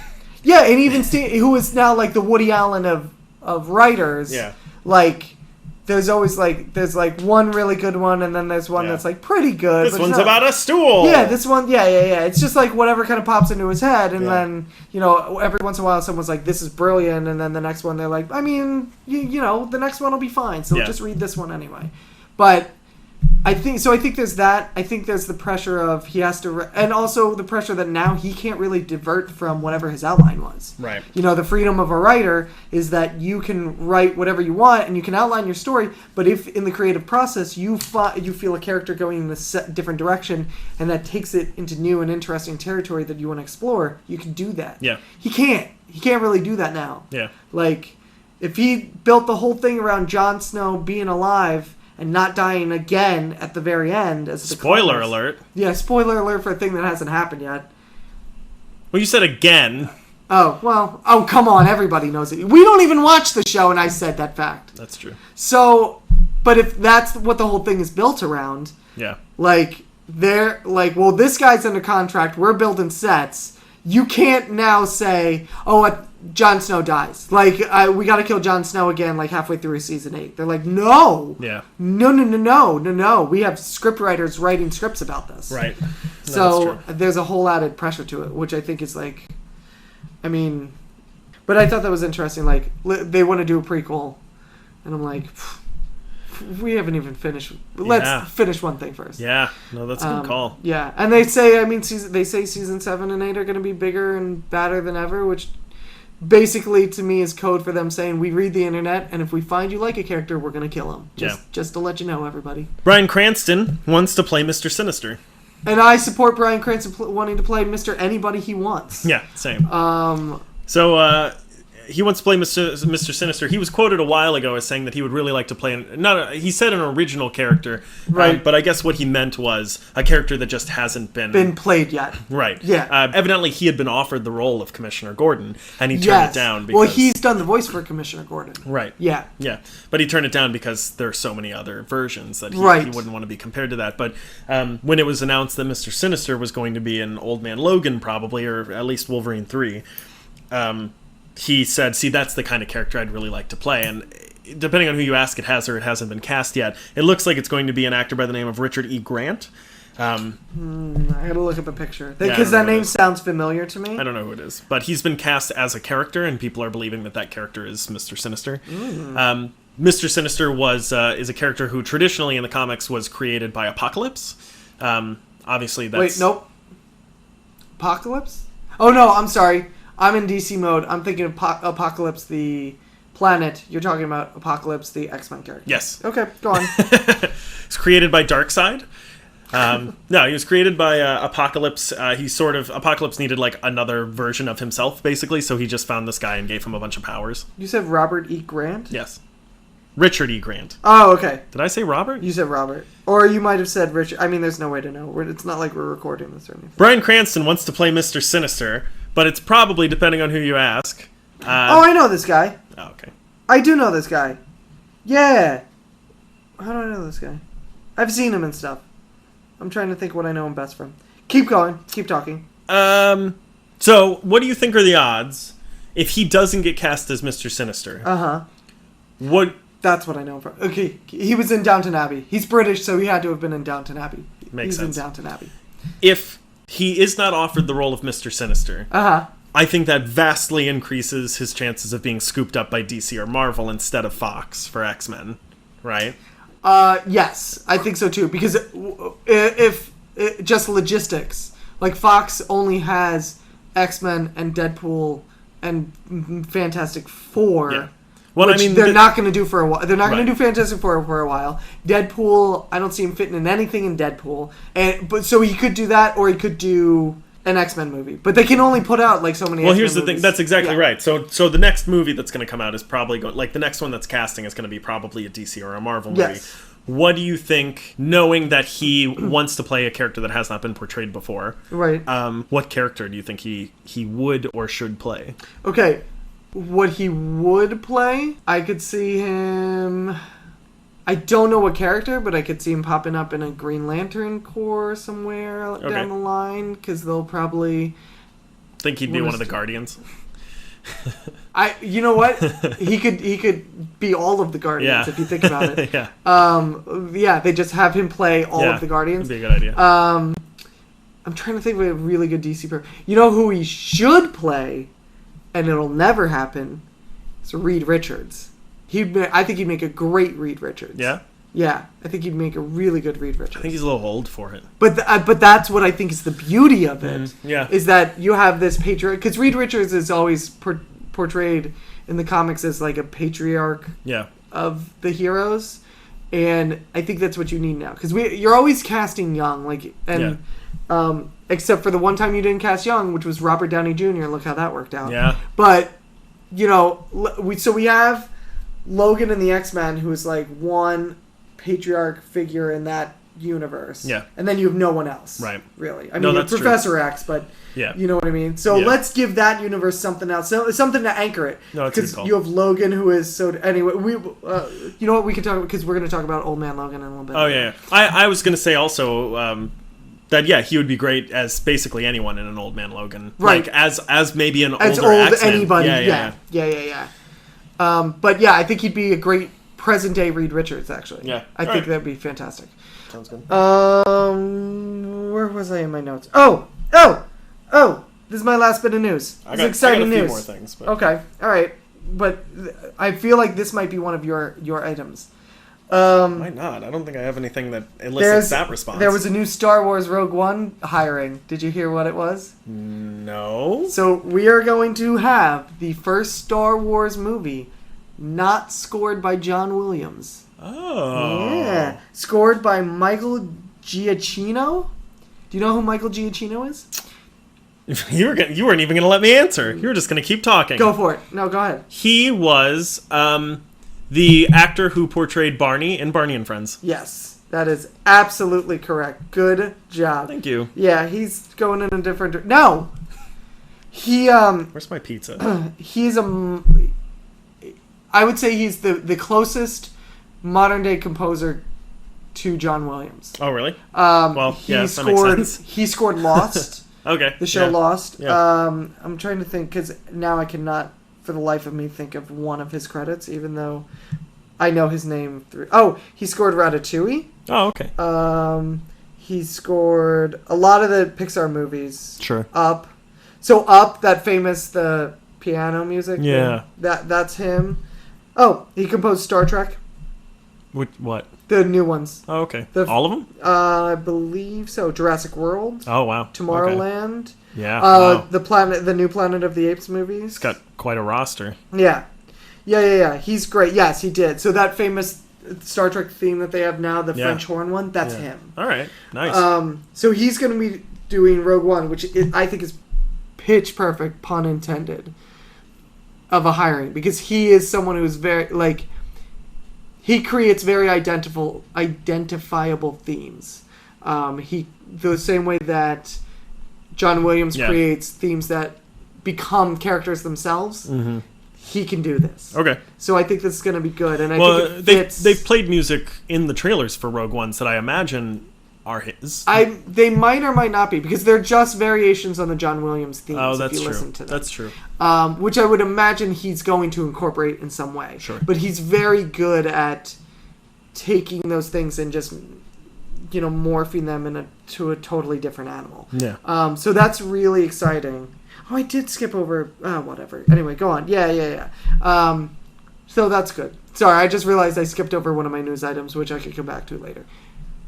Yeah, and even who is now like the Woody Allen of writers. Yeah. Like, there's always there's one really good one, and then there's one that's like pretty good. This one's about a stool. Yeah, this one, yeah. It's just like whatever kind of pops into his head, and then every once in a while someone's like, "This is brilliant," and then the next one they're like, "I mean, the next one will be fine, so just read this one anyway." But I think there's that. I think there's the pressure of he has to, and also the pressure that now he can't really divert from whatever his outline was. Right. The freedom of a writer is that you can write whatever you want and you can outline your story, but if in the creative process you feel a character going in a different direction and that takes it into new and interesting territory that you want to explore, you can do that. Yeah. He can't really do that now. Yeah. Like, if he built the whole thing around Jon Snow being alive and not dying again at the very end. Spoiler alert. Yeah, spoiler alert for a thing that hasn't happened yet. Well, you said again. Oh, well. Oh, come on. Everybody knows it. We don't even watch the show, and I said that fact. That's true. So, but if that's what the whole thing is built around, well, this guy's under contract. We're building sets. You can't now say, Jon Snow dies. Like, we got to kill Jon Snow again, like, halfway through season 8. They're like, no. Yeah. No. We have scriptwriters writing scripts about this. Right. So there's a whole added pressure to it, which I think is like, I mean, but I thought that was interesting. Like, they want to do a prequel, and I'm like, we haven't even finished. Let's finish one thing first. Yeah. No, that's a good call. Yeah. And they say, season 7 and 8 are going to be bigger and badder than ever, which basically to me is code for them saying, we read the internet, and if we find you like a character, we're going to kill him. Just to let you know, everybody. Bryan Cranston wants to play Mr. Sinister. And I support Bryan Cranston wanting to play Mr. Anybody he wants. Yeah, same. So he wants to play Mr. Sinister. He was quoted a while ago as saying that he would really like to play he said an original character, right? But I guess what he meant was a character that just hasn't been played yet. Right. Yeah. Evidently, he had been offered the role of Commissioner Gordon, and he turned it down. Because, well, he's done the voice for Commissioner Gordon. Right. Yeah. Yeah, but he turned it down because there are so many other versions that he wouldn't want to be compared to that. But when it was announced that Mr. Sinister was going to be an Old Man Logan, probably, or at least Wolverine 3. He said, see, that's the kind of character I'd really like to play. And depending on who you ask, it has or it hasn't been cast yet. It looks like it's going to be an actor by the name of Richard E. Grant. I I gotta look up a picture. Because that name sounds familiar to me. don't know who it is. But he's been cast as a character, and people are believing that character is Mr. Sinister. Mr. Sinister is a character who traditionally in the comics was created by Apocalypse. Obviously, that's... Wait, nope. Apocalypse? Oh, no, I'm sorry. I'm in DC mode. I'm thinking of Apocalypse, the planet. You're talking about Apocalypse, the X-Men character. Yes. Okay, go on. It's created by Darkseid. No, he was created by Apocalypse. Apocalypse needed like another version of himself, basically, so he just found this guy and gave him a bunch of powers. You said Robert E. Grant? Yes. Richard E. Grant. Oh, okay. Did I say Robert? You said Robert. Or you might have said Richard. I mean, there's no way to know. It's not like we're recording this or anything. Bryan Cranston wants to play Mr. Sinister, but it's probably, depending on who you ask. I know this guy. Oh, okay. I do know this guy. Yeah. How do I know this guy? I've seen him and stuff. I'm trying to think what I know him best from. Keep going. Keep talking. So, what do you think are the odds if he doesn't get cast as Mr. Sinister? Uh-huh. That's what I know him from. Okay, he was in Downton Abbey. He's British, so he had to have been in Downton Abbey. Makes sense. He's in Downton Abbey. If he is not offered the role of Mr. Sinister, I think that vastly increases his chances of being scooped up by DC or Marvel instead of Fox for X-Men, right? Yes, I think so too. Because if just logistics, like Fox only has X-Men and Deadpool and Fantastic Four. Yeah. Well, which they're not going to do for a while. They're not going to do Fantastic Four for a while. Deadpool, I don't see him fitting in anything in Deadpool. But so he could do that, or he could do an X-Men movie. But they can only put out like so many. Well, X-Men here's the movies. thing. That's exactly right. So the next movie that's going to come out is probably like the next one that's casting is going to be probably a DC or a Marvel movie. Yes. What do you think, knowing that he wants to play a character that has not been portrayed before? Right. What character do you think he would or should play? Okay. What he would play, I could see him... I don't know what character, but I could see him popping up in a Green Lantern Corps somewhere down the line, because they'll probably... Think he'd be one of the Guardians? You know what? He could be all of the Guardians if you think about it. Yeah. They just have him play all of the Guardians. That'd be a good idea. I'm trying to think of a really good DC person. You know who he should play, and it'll never happen, is Reed Richards. I think he'd make a great Reed Richards. Yeah? Yeah, I think he'd make a really good Reed Richards. I think he's a little old for it. But that's what I think is the beauty of it. Yeah. Is that you have this patriarch... Because Reed Richards is always portrayed in the comics as like a patriarch of the heroes. And I think that's what you need now. Because you're always casting young. Except for the one time you didn't cast young, which was Robert Downey Jr. Look how that worked out. Yeah. But, we have Logan in the X-Men, who is like one patriarch figure in that universe. Yeah. And then you have no one else. Right. Really. I mean, that's Professor true. X, but yeah. You know what I mean? So let's give that universe something else. Something to anchor it. No, it's a good call. You have Logan, who is so... Anyway, you know what? We can talk... Because we're going to talk about Old Man Logan in a little bit. Oh, yeah. I was going to say also... that he would be great as basically anyone in an Old Man Logan, right? Like as maybe an as older old X-Men. Anybody, yeah. But yeah, I think he'd be a great present day Reed Richards. Actually, yeah, I think that'd be fantastic. Sounds good. Where was I in my notes? Oh! This is my last bit of news. It's exciting news. I got a few more things. But... Okay, all right, but I feel like this might be one of your items. Might not. I don't think I have anything that elicits that response. There was a new Star Wars Rogue One hiring. Did you hear what it was? No. So we are going to have the first Star Wars movie not scored by John Williams. Oh. Yeah. Scored by Michael Giacchino. Do you know who Michael Giacchino is? You weren't even going to let me answer. You were just going to keep talking. Go for it. No, go ahead. He was... the actor who portrayed Barney in Barney and Friends. Yes, that is absolutely correct. Good job. Thank you. Yeah, he's going in a different... No! He, Where's my pizza? He's I would say he's the closest modern-day composer to John Williams. Oh, really? That makes sense. He scored Lost. Okay. The show Lost. Yeah. I'm trying to think, because now I cannot... for the life of me think of one of his credits, even though I know his name through... Oh, he scored Ratatouille. Oh, okay. He scored a lot of the Pixar movies. Sure. Up. So Up, that famous the piano music. Yeah. That's him. Oh, he composed Star Trek. What? The new ones. Oh, okay. All of them? I believe so. Jurassic World. Oh, wow. Tomorrowland. Okay. Yeah. Wow. The new Planet of the Apes movies. It's got quite a roster. Yeah. He's great. Yes, he did. So that famous Star Trek theme that they have now, the French horn one, that's him. All right. Nice. So he's going to be doing Rogue One, which I think is pitch perfect, pun intended, of a hiring, because he is someone who's very he creates very identifiable themes. The same way that John Williams creates themes that become characters themselves. Mm-hmm. He can do this. Okay. So I think this is going to be good, and I think it fits. They've played music in the trailers for Rogue One that I imagine are his. They might or might not be, because they're just variations on the John Williams themes. Oh, that's if you true. Listen to them. That's true. Which I would imagine he's going to incorporate in some way. Sure. But he's very good at taking those things and just morphing them to a totally different animal. Yeah. So that's really exciting. Oh, I did skip over. Whatever. Anyway, go on. Yeah. So that's good. Sorry, I just realized I skipped over one of my news items, which I could come back to later.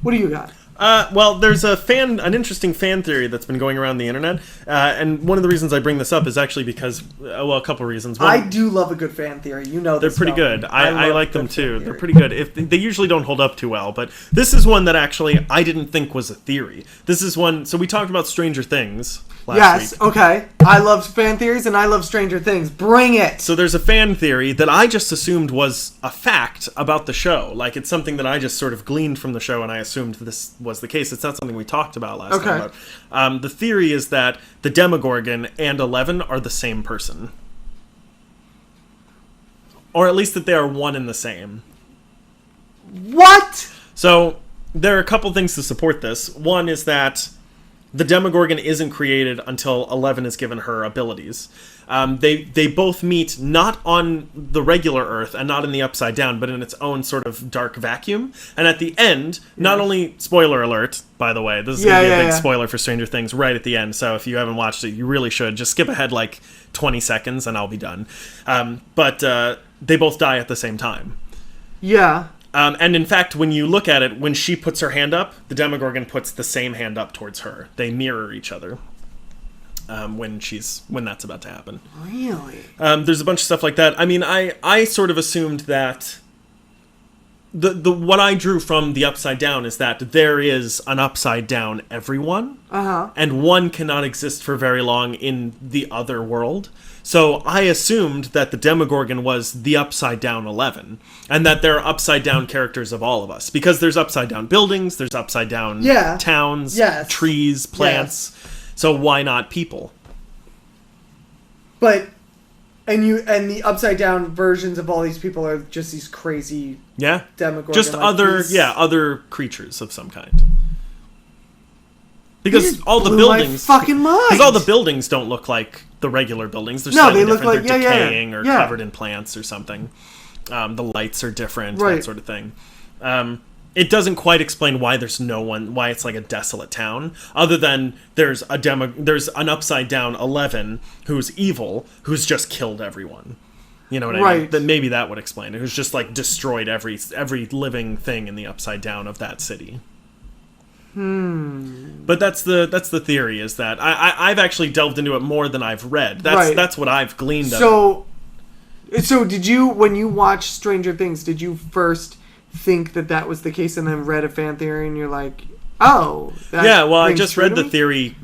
What do you got? Well, there's an interesting fan theory that's been going around the internet, and one of the reasons I bring this up is actually because, a couple reasons. One, I do love a good fan theory. They're pretty good. I like them too. They're pretty good. They usually don't hold up too well, but this is one that actually I didn't think was a theory. This is one. So we talked about Stranger Things last week. Okay. I love fan theories and I love Stranger Things. Bring it. So there's a fan theory that I just assumed was a fact about the show. Like, it's something that I just sort of gleaned from the show, and I assumed this was the case. It's not something we talked about last time. But, the theory is that the Demogorgon and 11 are the same person. Or at least that they are one and the same. What? So there are a couple things to support this. One is that the Demogorgon isn't created until 11 is given her abilities. They both meet not on the regular Earth and not in the Upside Down, but in its own sort of dark vacuum. And at the end, not only, spoiler alert, by the way, this is going to be a big spoiler for Stranger Things right at the end, so if you haven't watched it, you really should. Just skip ahead like 20 seconds and I'll be done. But they both die at the same time. Yeah. And in fact, when you look at it, when she puts her hand up, the Demogorgon puts the same hand up towards her. They mirror each other when that's about to happen. Really? There's a bunch of stuff like that. I mean, I sort of assumed that the what I drew from the Upside Down is that there is an Upside Down everyone, and one cannot exist for very long in the other world. So I assumed that the Demogorgon was the Upside Down 11, and that there are Upside Down characters of all of us. Because there's Upside Down buildings, there's Upside Down towns, trees, plants, so why not people? But, and the Upside Down versions of all these people are just these crazy Demogorgon. Just other creatures of some kind. Because all the buildings, because all the buildings don't look like the regular buildings. They're slightly different. Like, they're decaying or covered in plants or something. The lights are different, that sort of thing. It doesn't quite explain why there's no one, why it's like a desolate town, other than there's an Upside Down 11 who's evil, who's just killed everyone. You know what I mean? Then maybe that would explain it. Who's just like destroyed every living thing in the Upside Down of that city. But that's the theory, is that I've actually delved into it more than I've read. That's what I've gleaned of it. So did you, when you watched Stranger Things, did you first think that was the case and then read a fan theory and you're like, oh, I just read the theory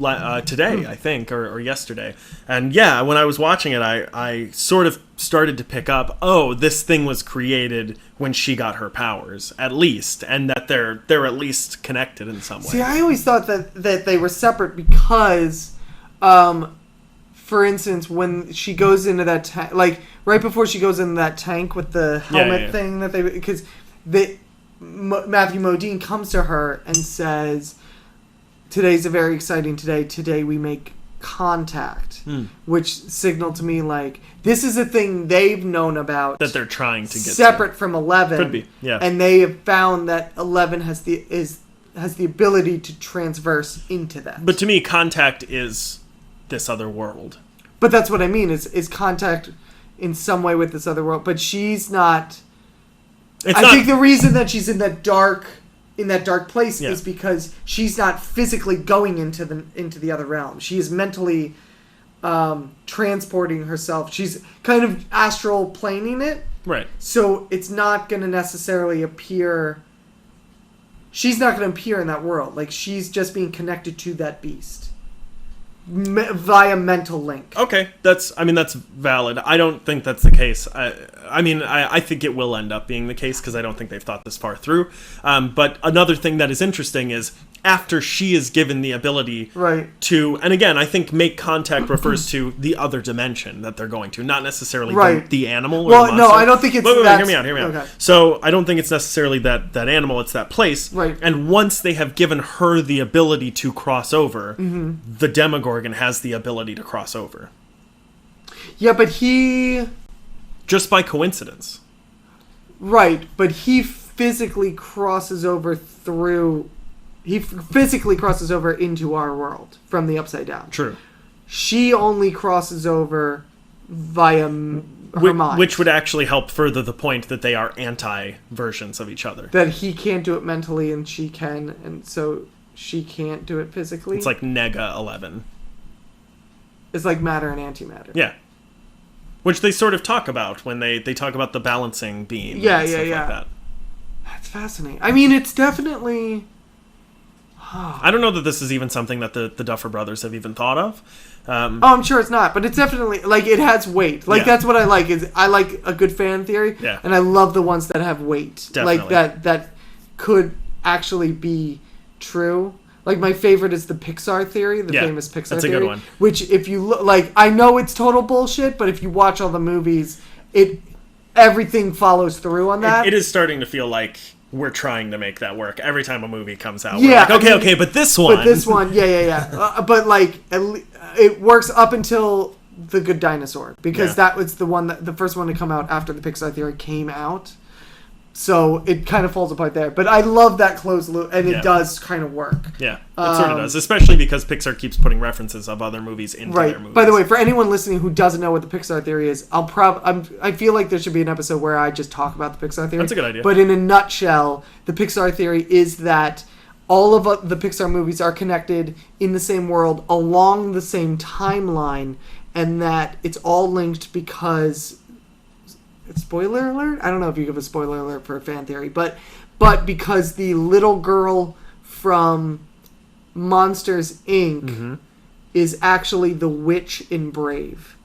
today, I think, or yesterday. And when I was watching it, I sort of started to pick up, this thing was created when she got her powers, at least, and that they're at least connected in some way. See, I always thought that they were separate because, for instance, when she goes into that tank, like right before she goes into that tank with the helmet thing that because Matthew Modine comes to her and says, "Today's a very exciting day. Today we make contact," which signaled to me like this is a thing they've known about that they're trying to get separate from 11. Could be, and they have found that 11 is has the ability to transverse into that. But to me, Contact is this other world. But that's what I mean, is Contact in some way with this other world. But she's not... I think the reason that she's in that dark place is because she's not physically going into the other realm. She is mentally transporting herself. She's kind of astral planing it. Right. So it's not going to necessarily appear... She's not going to appear in that world. Like, she's just being connected to that beast. Via mental link. Okay, that's valid. I don't think that's the case. I think it will end up being the case because I don't think they've thought this far through. But another thing that is interesting is after she is given the ability to, and again, I think make contact refers to the other dimension that they're going to, not necessarily the animal. Or the no, I don't think it's that. Hear me out. Okay. So I don't think it's necessarily that animal, it's that place. Right. And once they have given her the ability to cross over, the Demogorgon has the ability to cross over. Yeah, but he... Just by coincidence. Right, but he physically crosses over through... He physically crosses over into our world from the Upside Down. True. She only crosses over via her mind. Which would actually help further the point that they are anti-versions of each other. That he can't do it mentally and she can, and so she can't do it physically. It's like Nega 11. It's like matter and antimatter. Yeah. Which they sort of talk about when they talk about the balancing beam. Yeah. Like that. That's fascinating. I mean, it's definitely... I don't know that this is even something that the Duffer Brothers have even thought of. I'm sure it's not, but it's definitely, like, it has weight. Like, that's what I like, is I like a good fan theory, and I love the ones that have weight. Definitely. Like, that could actually be true. Like, my favorite is the Pixar theory, the famous Pixar theory. That's a good one. Which, if you look, like, I know it's total bullshit, but if you watch all the movies, everything follows through on that. It is starting to feel like we're trying to make that work every time a movie comes out. We're like, okay, but this one. But like, it works up until The Good Dinosaur, because that was the first one to come out after the Pixar theory came out. So it kind of falls apart there. But I love that closed loop, and it does kind of work. Yeah, it sort of does. Especially because Pixar keeps putting references of other movies into their movies. By the way, for anyone listening who doesn't know what the Pixar theory is, I feel like there should be an episode where I just talk about the Pixar theory. That's a good idea. But in a nutshell, the Pixar theory is that all of the Pixar movies are connected in the same world along the same timeline, and that it's all linked because... Spoiler alert? I don't know if you give a spoiler alert for a fan theory, but because the little girl from Monsters, Inc. is actually the witch in Brave.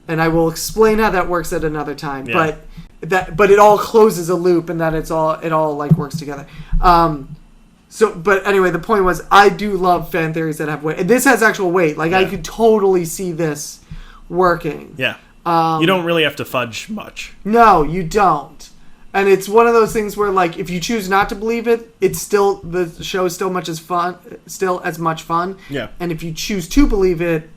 And I will explain how that works at another time. Yeah. But it all closes a loop, and that it all like works together. But anyway, the point was, I do love fan theories that have weight. And this has actual weight. Like, I could totally see this working. Yeah. You don't really have to fudge much. No, you don't. And it's one of those things where, like, if you choose not to believe it, the show is still as much fun. Yeah. And if you choose to believe it,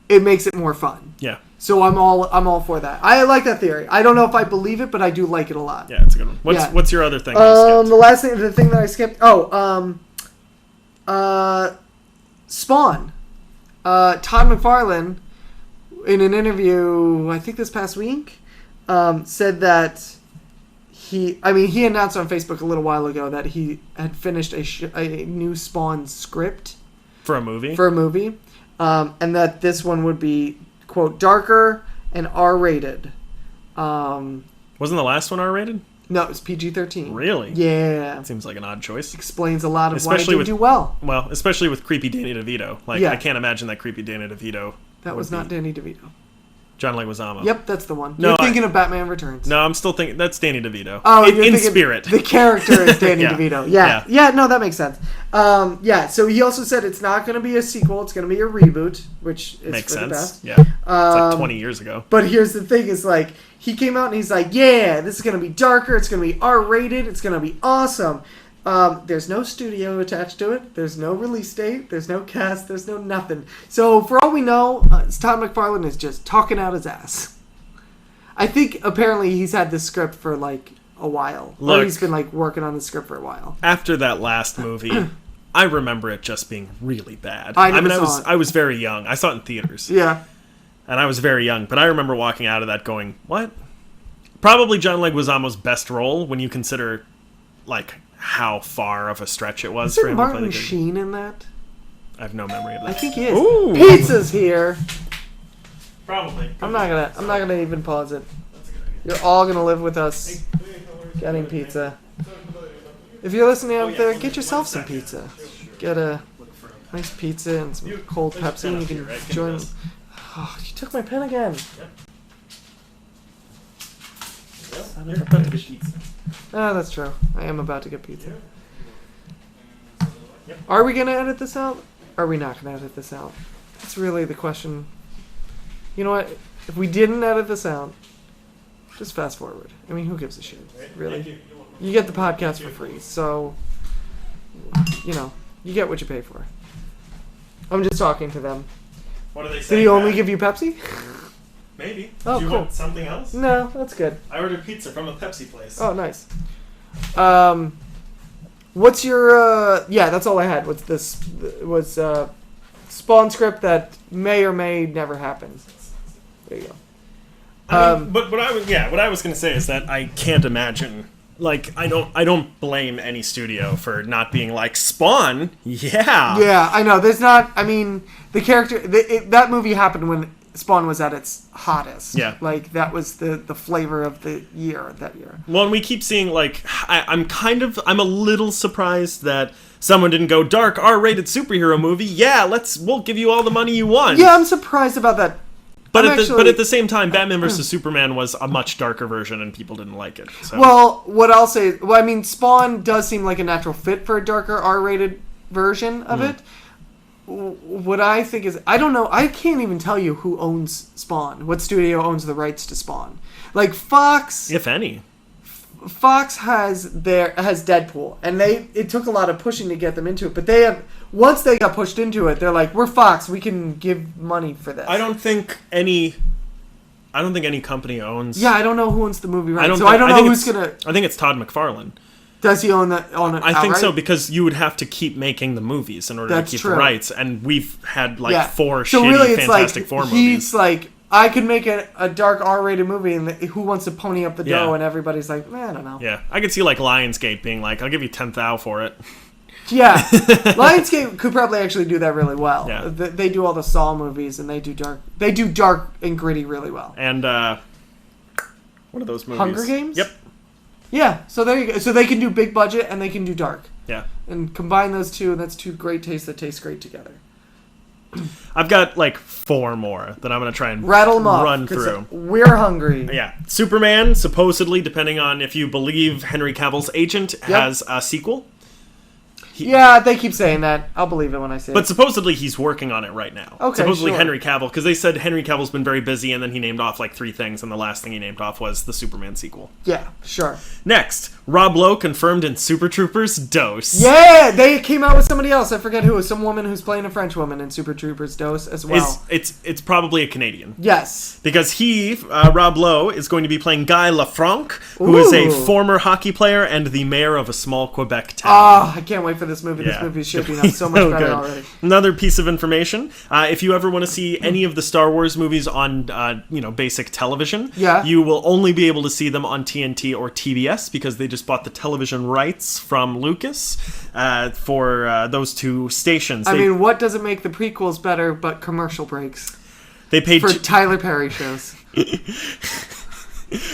it makes it more fun. Yeah. So I'm all for that. I like that theory. I don't know if I believe it, but I do like it a lot. Yeah, it's a good one. What's your other thing? The thing that I skipped. Spawn. Todd MacFarlane, in an interview, I think this past week, said that he announced on Facebook a little while ago that he had finished a new Spawn script for a movie. And that this one would be, quote, darker and R-rated. Wasn't the last one R-rated? No, it was PG-13. Really? Yeah. That seems like an odd choice. Explains a lot of why it didn't do well. Well, especially with creepy Danny DeVito. I can't imagine that creepy Danny DeVito. That was not Danny DeVito. John Leguizamo. Yep, that's the one. No, you're thinking of Batman Returns. No, I'm still thinking that's Danny DeVito. Oh, in spirit. The character is Danny DeVito. Yeah, no, that makes sense. So he also said it's not going to be a sequel. It's going to be a reboot, which is makes for sense. The best. Yeah, it's like 20 years ago. But here's the thing: is like he came out and he's like, "Yeah, this is going to be darker. It's going to be R-rated. It's going to be awesome." There's no studio attached to it. There's no release date. There's no cast. There's no nothing. So for all we know, Todd MacFarlane is just talking out his ass. I think apparently he's had this script for like a while. Look, or he's been like working on the script for a while. After that last movie, I remember it just being really bad. I was very young. I saw it in theaters. Yeah. And I was very young, but I remember walking out of that going, what? Probably John Leguizamo's best role when you consider, like, how far of a stretch it was for him to play Martin the Sheen in that? I have no memory of that. I think he is. Ooh. Pizza's here. Probably. I'm not gonna even pause it. You're all gonna live with us getting pizza. If you're listening out there, get yourself some pizza. Get a nice pizza and some cold Pepsi, and you can join. Oh, you took my pen again. Oh, that's true. I am about to get pizza. Are we gonna edit this out? Or are we not gonna edit this out? That's really the question. You know what? If we didn't edit this out, just fast forward. I mean, who gives a shit? Really? You get the podcast for free, so you know, you get what you pay for. I'm just talking to them. What do they say? Did he only give you Pepsi? Maybe. Oh, Do you cool. want something else? No, that's good. I ordered pizza from a Pepsi place. Oh, nice. What's your yeah, that's all I had. What's this was Spawn script that may or may never happen. There you go. But what I was going to say is that I can't imagine, like, I don't blame any studio for not being like, Spawn, yeah. Yeah, I know. There's not, I mean, the character, that movie happened when Spawn was at its hottest. Yeah. Like, that was the flavor of the year, that year. Well, and we keep seeing, like, I'm a little surprised that someone didn't go, dark R-rated superhero movie, yeah, we'll give you all the money you want. Yeah, I'm surprised about that. But at the same time, Batman vs. Superman was a much darker version, and people didn't like it. So. Well, what I'll say, I mean, Spawn does seem like a natural fit for a darker R-rated version of it. What I think is, I don't know, I can't even tell you who owns Spawn, what studio owns the rights to Spawn. Like, Fox... If any. Fox has Deadpool, and it took a lot of pushing to get them into it, but once they got pushed into it, they're like, we're Fox, we can give money for this. I don't think any company owns... Yeah, I don't know who owns the movie rights, I think it's Todd MacFarlane. Does he own it I think so, because you would have to keep making the movies in order to keep the rights, and we've had, four shitty Fantastic Four movies. He's like, I could make a dark R-rated movie, and who wants to pony up the dough, and everybody's like, I don't know. Yeah, I could see, Lionsgate being like, I'll give you 10,000 for it. Yeah, Lionsgate could probably actually do that really well. Yeah. They do all the Saw movies, and they do dark and gritty really well. And, what are those movies? Hunger Games? Yep. Yeah, so there you go. So they can do big budget, and they can do dark. Yeah. And combine those two, and that's two great tastes that taste great together. I've got, 4 more that I'm going to try and rattle them off, run through. We're hungry. Yeah. Superman, supposedly, depending on if you believe Henry Cavill's agent, has a sequel. Yeah, they keep saying that. I'll believe it when I say it. But supposedly he's working on it right now. Okay, supposedly sure. Henry Cavill, because they said Henry Cavill's been very busy, and then he named off 3 things, and the last thing he named off was the Superman sequel. Yeah, sure. Next, Rob Lowe confirmed in Super Troopers Dose. Yeah, they came out with somebody else. I forget who. Some woman who's playing a French woman in Super Troopers Dose as well. It's probably a Canadian. Yes. Because Rob Lowe, is going to be playing Guy Lafranc, who is a former hockey player and the mayor of a small Quebec town. Oh, I can't wait for this movie. Yeah. This movie is shaping up so much better already. Another piece of information: if you ever want to see any of the Star Wars movies on, basic television, you will only be able to see them on TNT or TBS because they just bought the television rights from Lucas for those 2 stations. I mean, what doesn't make the prequels better but commercial breaks? They paid for Tyler Perry shows.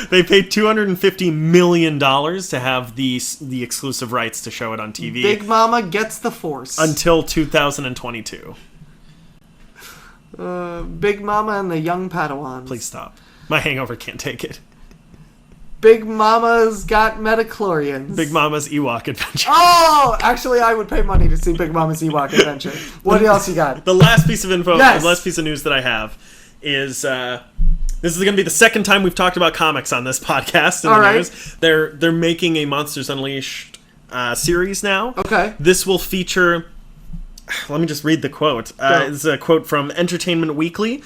They paid $250 million to have the exclusive rights to show it on TV. Big Mama gets the Force. Until 2022. Big Mama and the Young Padawans. Please stop. My hangover can't take it. Big Mama's got Metachlorians. Big Mama's Ewok Adventure. Oh! Actually, I would pay money to see Big Mama's Ewok Adventure. What else you got? The last piece of info, yes. The last piece of news that I have is... this is going to be the second time we've talked about comics on this podcast. News. They're making a Monsters Unleashed series now. Okay. This will feature... Let me just read the quote. It's a quote from Entertainment Weekly.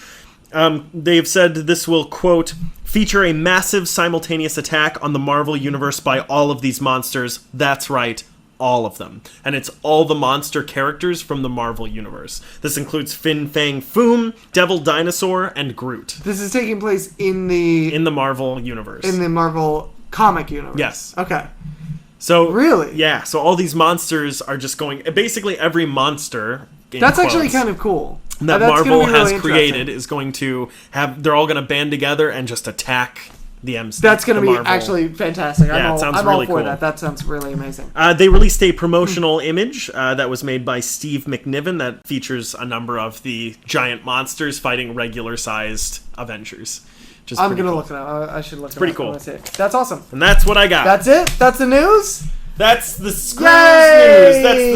They've said this will, quote, feature a massive simultaneous attack on the Marvel Universe by all of these monsters. That's right, all of them. And it's all the monster characters from the Marvel Universe. This includes Fin Fang Foom, Devil Dinosaur, and Groot. This is taking place in the Marvel Universe. In the Marvel comic universe. Yes. Okay. So really? Yeah, so all these monsters are just going... Basically, every monster... That's actually kind of cool. That Marvel has created is going to have... They're all going to band together and just attack the MCU. That's going to be actually fantastic. Yeah, it sounds I'm really all for cool. That sounds really amazing. They released a promotional image that was made by Steve McNiven that features a number of the giant monsters fighting regular-sized Avengers. I'm going to look it up. I should look it up. Pretty cool. That's awesome. And that's what I got. That's it? That's the news? That's the Screws news. That's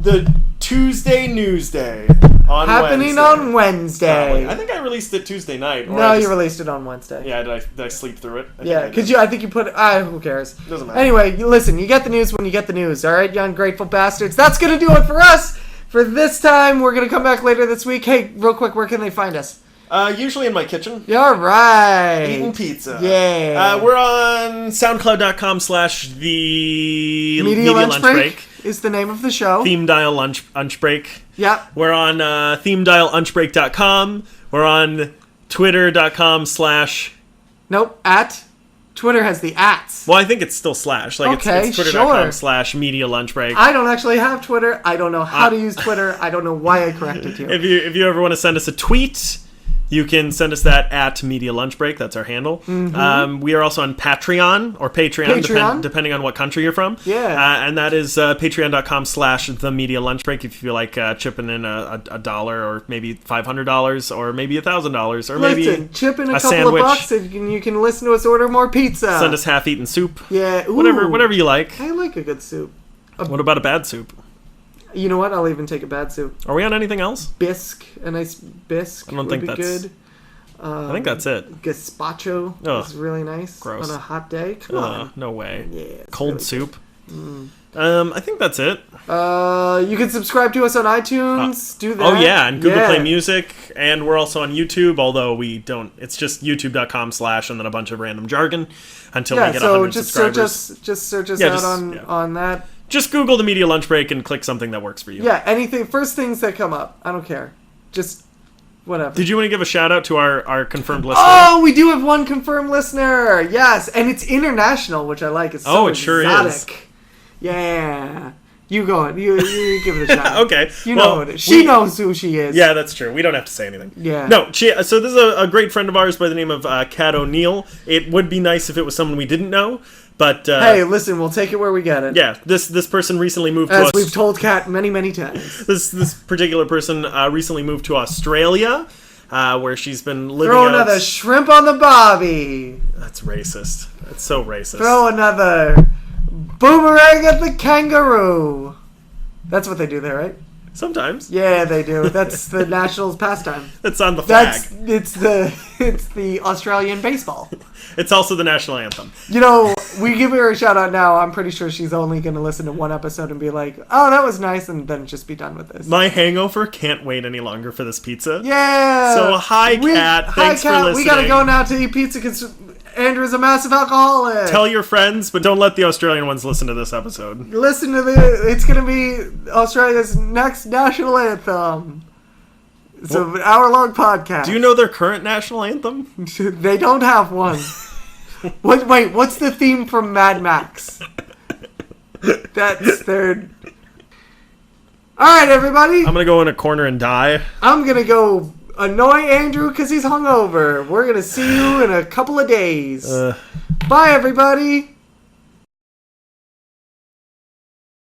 the Tuesday news day on happening Wednesday. On Wednesday. I think I released it Tuesday night. No, you released it on Wednesday. Yeah, did I sleep through it? Because I think you put it... who cares? Doesn't matter. Anyway, listen, you get the news when you get the news, all right, you ungrateful bastards? That's going to do it for us for this time. We're going to come back later this week. Hey, real quick, where can they find us? Usually in my kitchen. Yeah, all right. Eating pizza. Yeah. We're on soundcloud.com/the Media Lunch Break is the name of the show. Theme Dial Lunch Break. Yep. We're on themediallunchbreak.com. We're on twitter.com/ Nope, at. Twitter has the ats. Well, I think it's still slash. Like okay, it's twitter.com/media lunch break. I don't actually have Twitter. I don't know how to use Twitter. I don't know why I corrected you. If you ever want to send us a tweet, you can send us that at Media Lunch Break. That's our handle. Mm-hmm. We are also on Patreon or Patreon. Depending on what country you're from. Yeah. And that is patreon.com/the Media Lunch Break if you feel like chipping in $1 or maybe $500 or maybe $1,000 or maybe chip in a couple sandwich. of bucks and you can listen to us order more pizza. Send us half-eaten soup. Yeah. Ooh. Whatever you like. I like a good soup. What about a bad soup? You know what? I'll even take a bad soup. Are we on anything else? Bisque. A nice bisque. I don't think that's good. I think that's it. Gazpacho is really nice. Gross. On a hot day. Come on. No way. Yeah. Cold really soup. I think that's it. You can subscribe to us on iTunes. Do that. Oh yeah, and Google Play Music, and we're also on YouTube. Although we don't, it's just youtube.com/ and then a bunch of random jargon until we get 100 subscribers. Just search us out on that. Just Google the Media Lunch Break and click something that works for you. Yeah, anything. First things that come up. I don't care. Just whatever. Did you want to give a shout out to our confirmed listener? Oh, we do have one confirmed listener. Yes, and it's international, which I like. It's so sure exotic. is. Yeah. You go ahead. You give it a shot. Okay. You know who it is. She knows who she is. Yeah, that's true. We don't have to say anything. Yeah. No, so this is a great friend of ours by the name of Kat O'Neill. It would be nice if it was someone we didn't know, but... hey, listen, we'll take it where we get it. Yeah, this person recently moved to us. As we've told Kat many, many times. This particular person recently moved to Australia, where she's been living Throw another shrimp on the barbie. That's racist. That's so racist. Throw another... boomerang at the kangaroo. That's what they do there, right? Sometimes. Yeah, they do. That's the Nationals pastime. That's on the flag. It's the Australian baseball. It's also the national anthem. You know, we give her a shout out now. I'm pretty sure she's only going to listen to one episode and be like, "Oh, that was nice," and then just be done with this. My hangover can't wait any longer for this pizza. Yeah. So hi, Kat. Thanks for listening. We gotta go now to eat pizza because Andrew's a massive alcoholic. Tell your friends, but don't let the Australian ones listen to this episode. Listen to it's gonna be Australia's next national anthem. It's an hour-long podcast. Do you know their current national anthem? They don't have one. Wait, what's the theme from Mad Max? That's their... Alright, everybody. I'm gonna go in a corner and die. I'm gonna go annoy Andrew because he's hungover. We're gonna see you in a couple of days. Bye, everybody.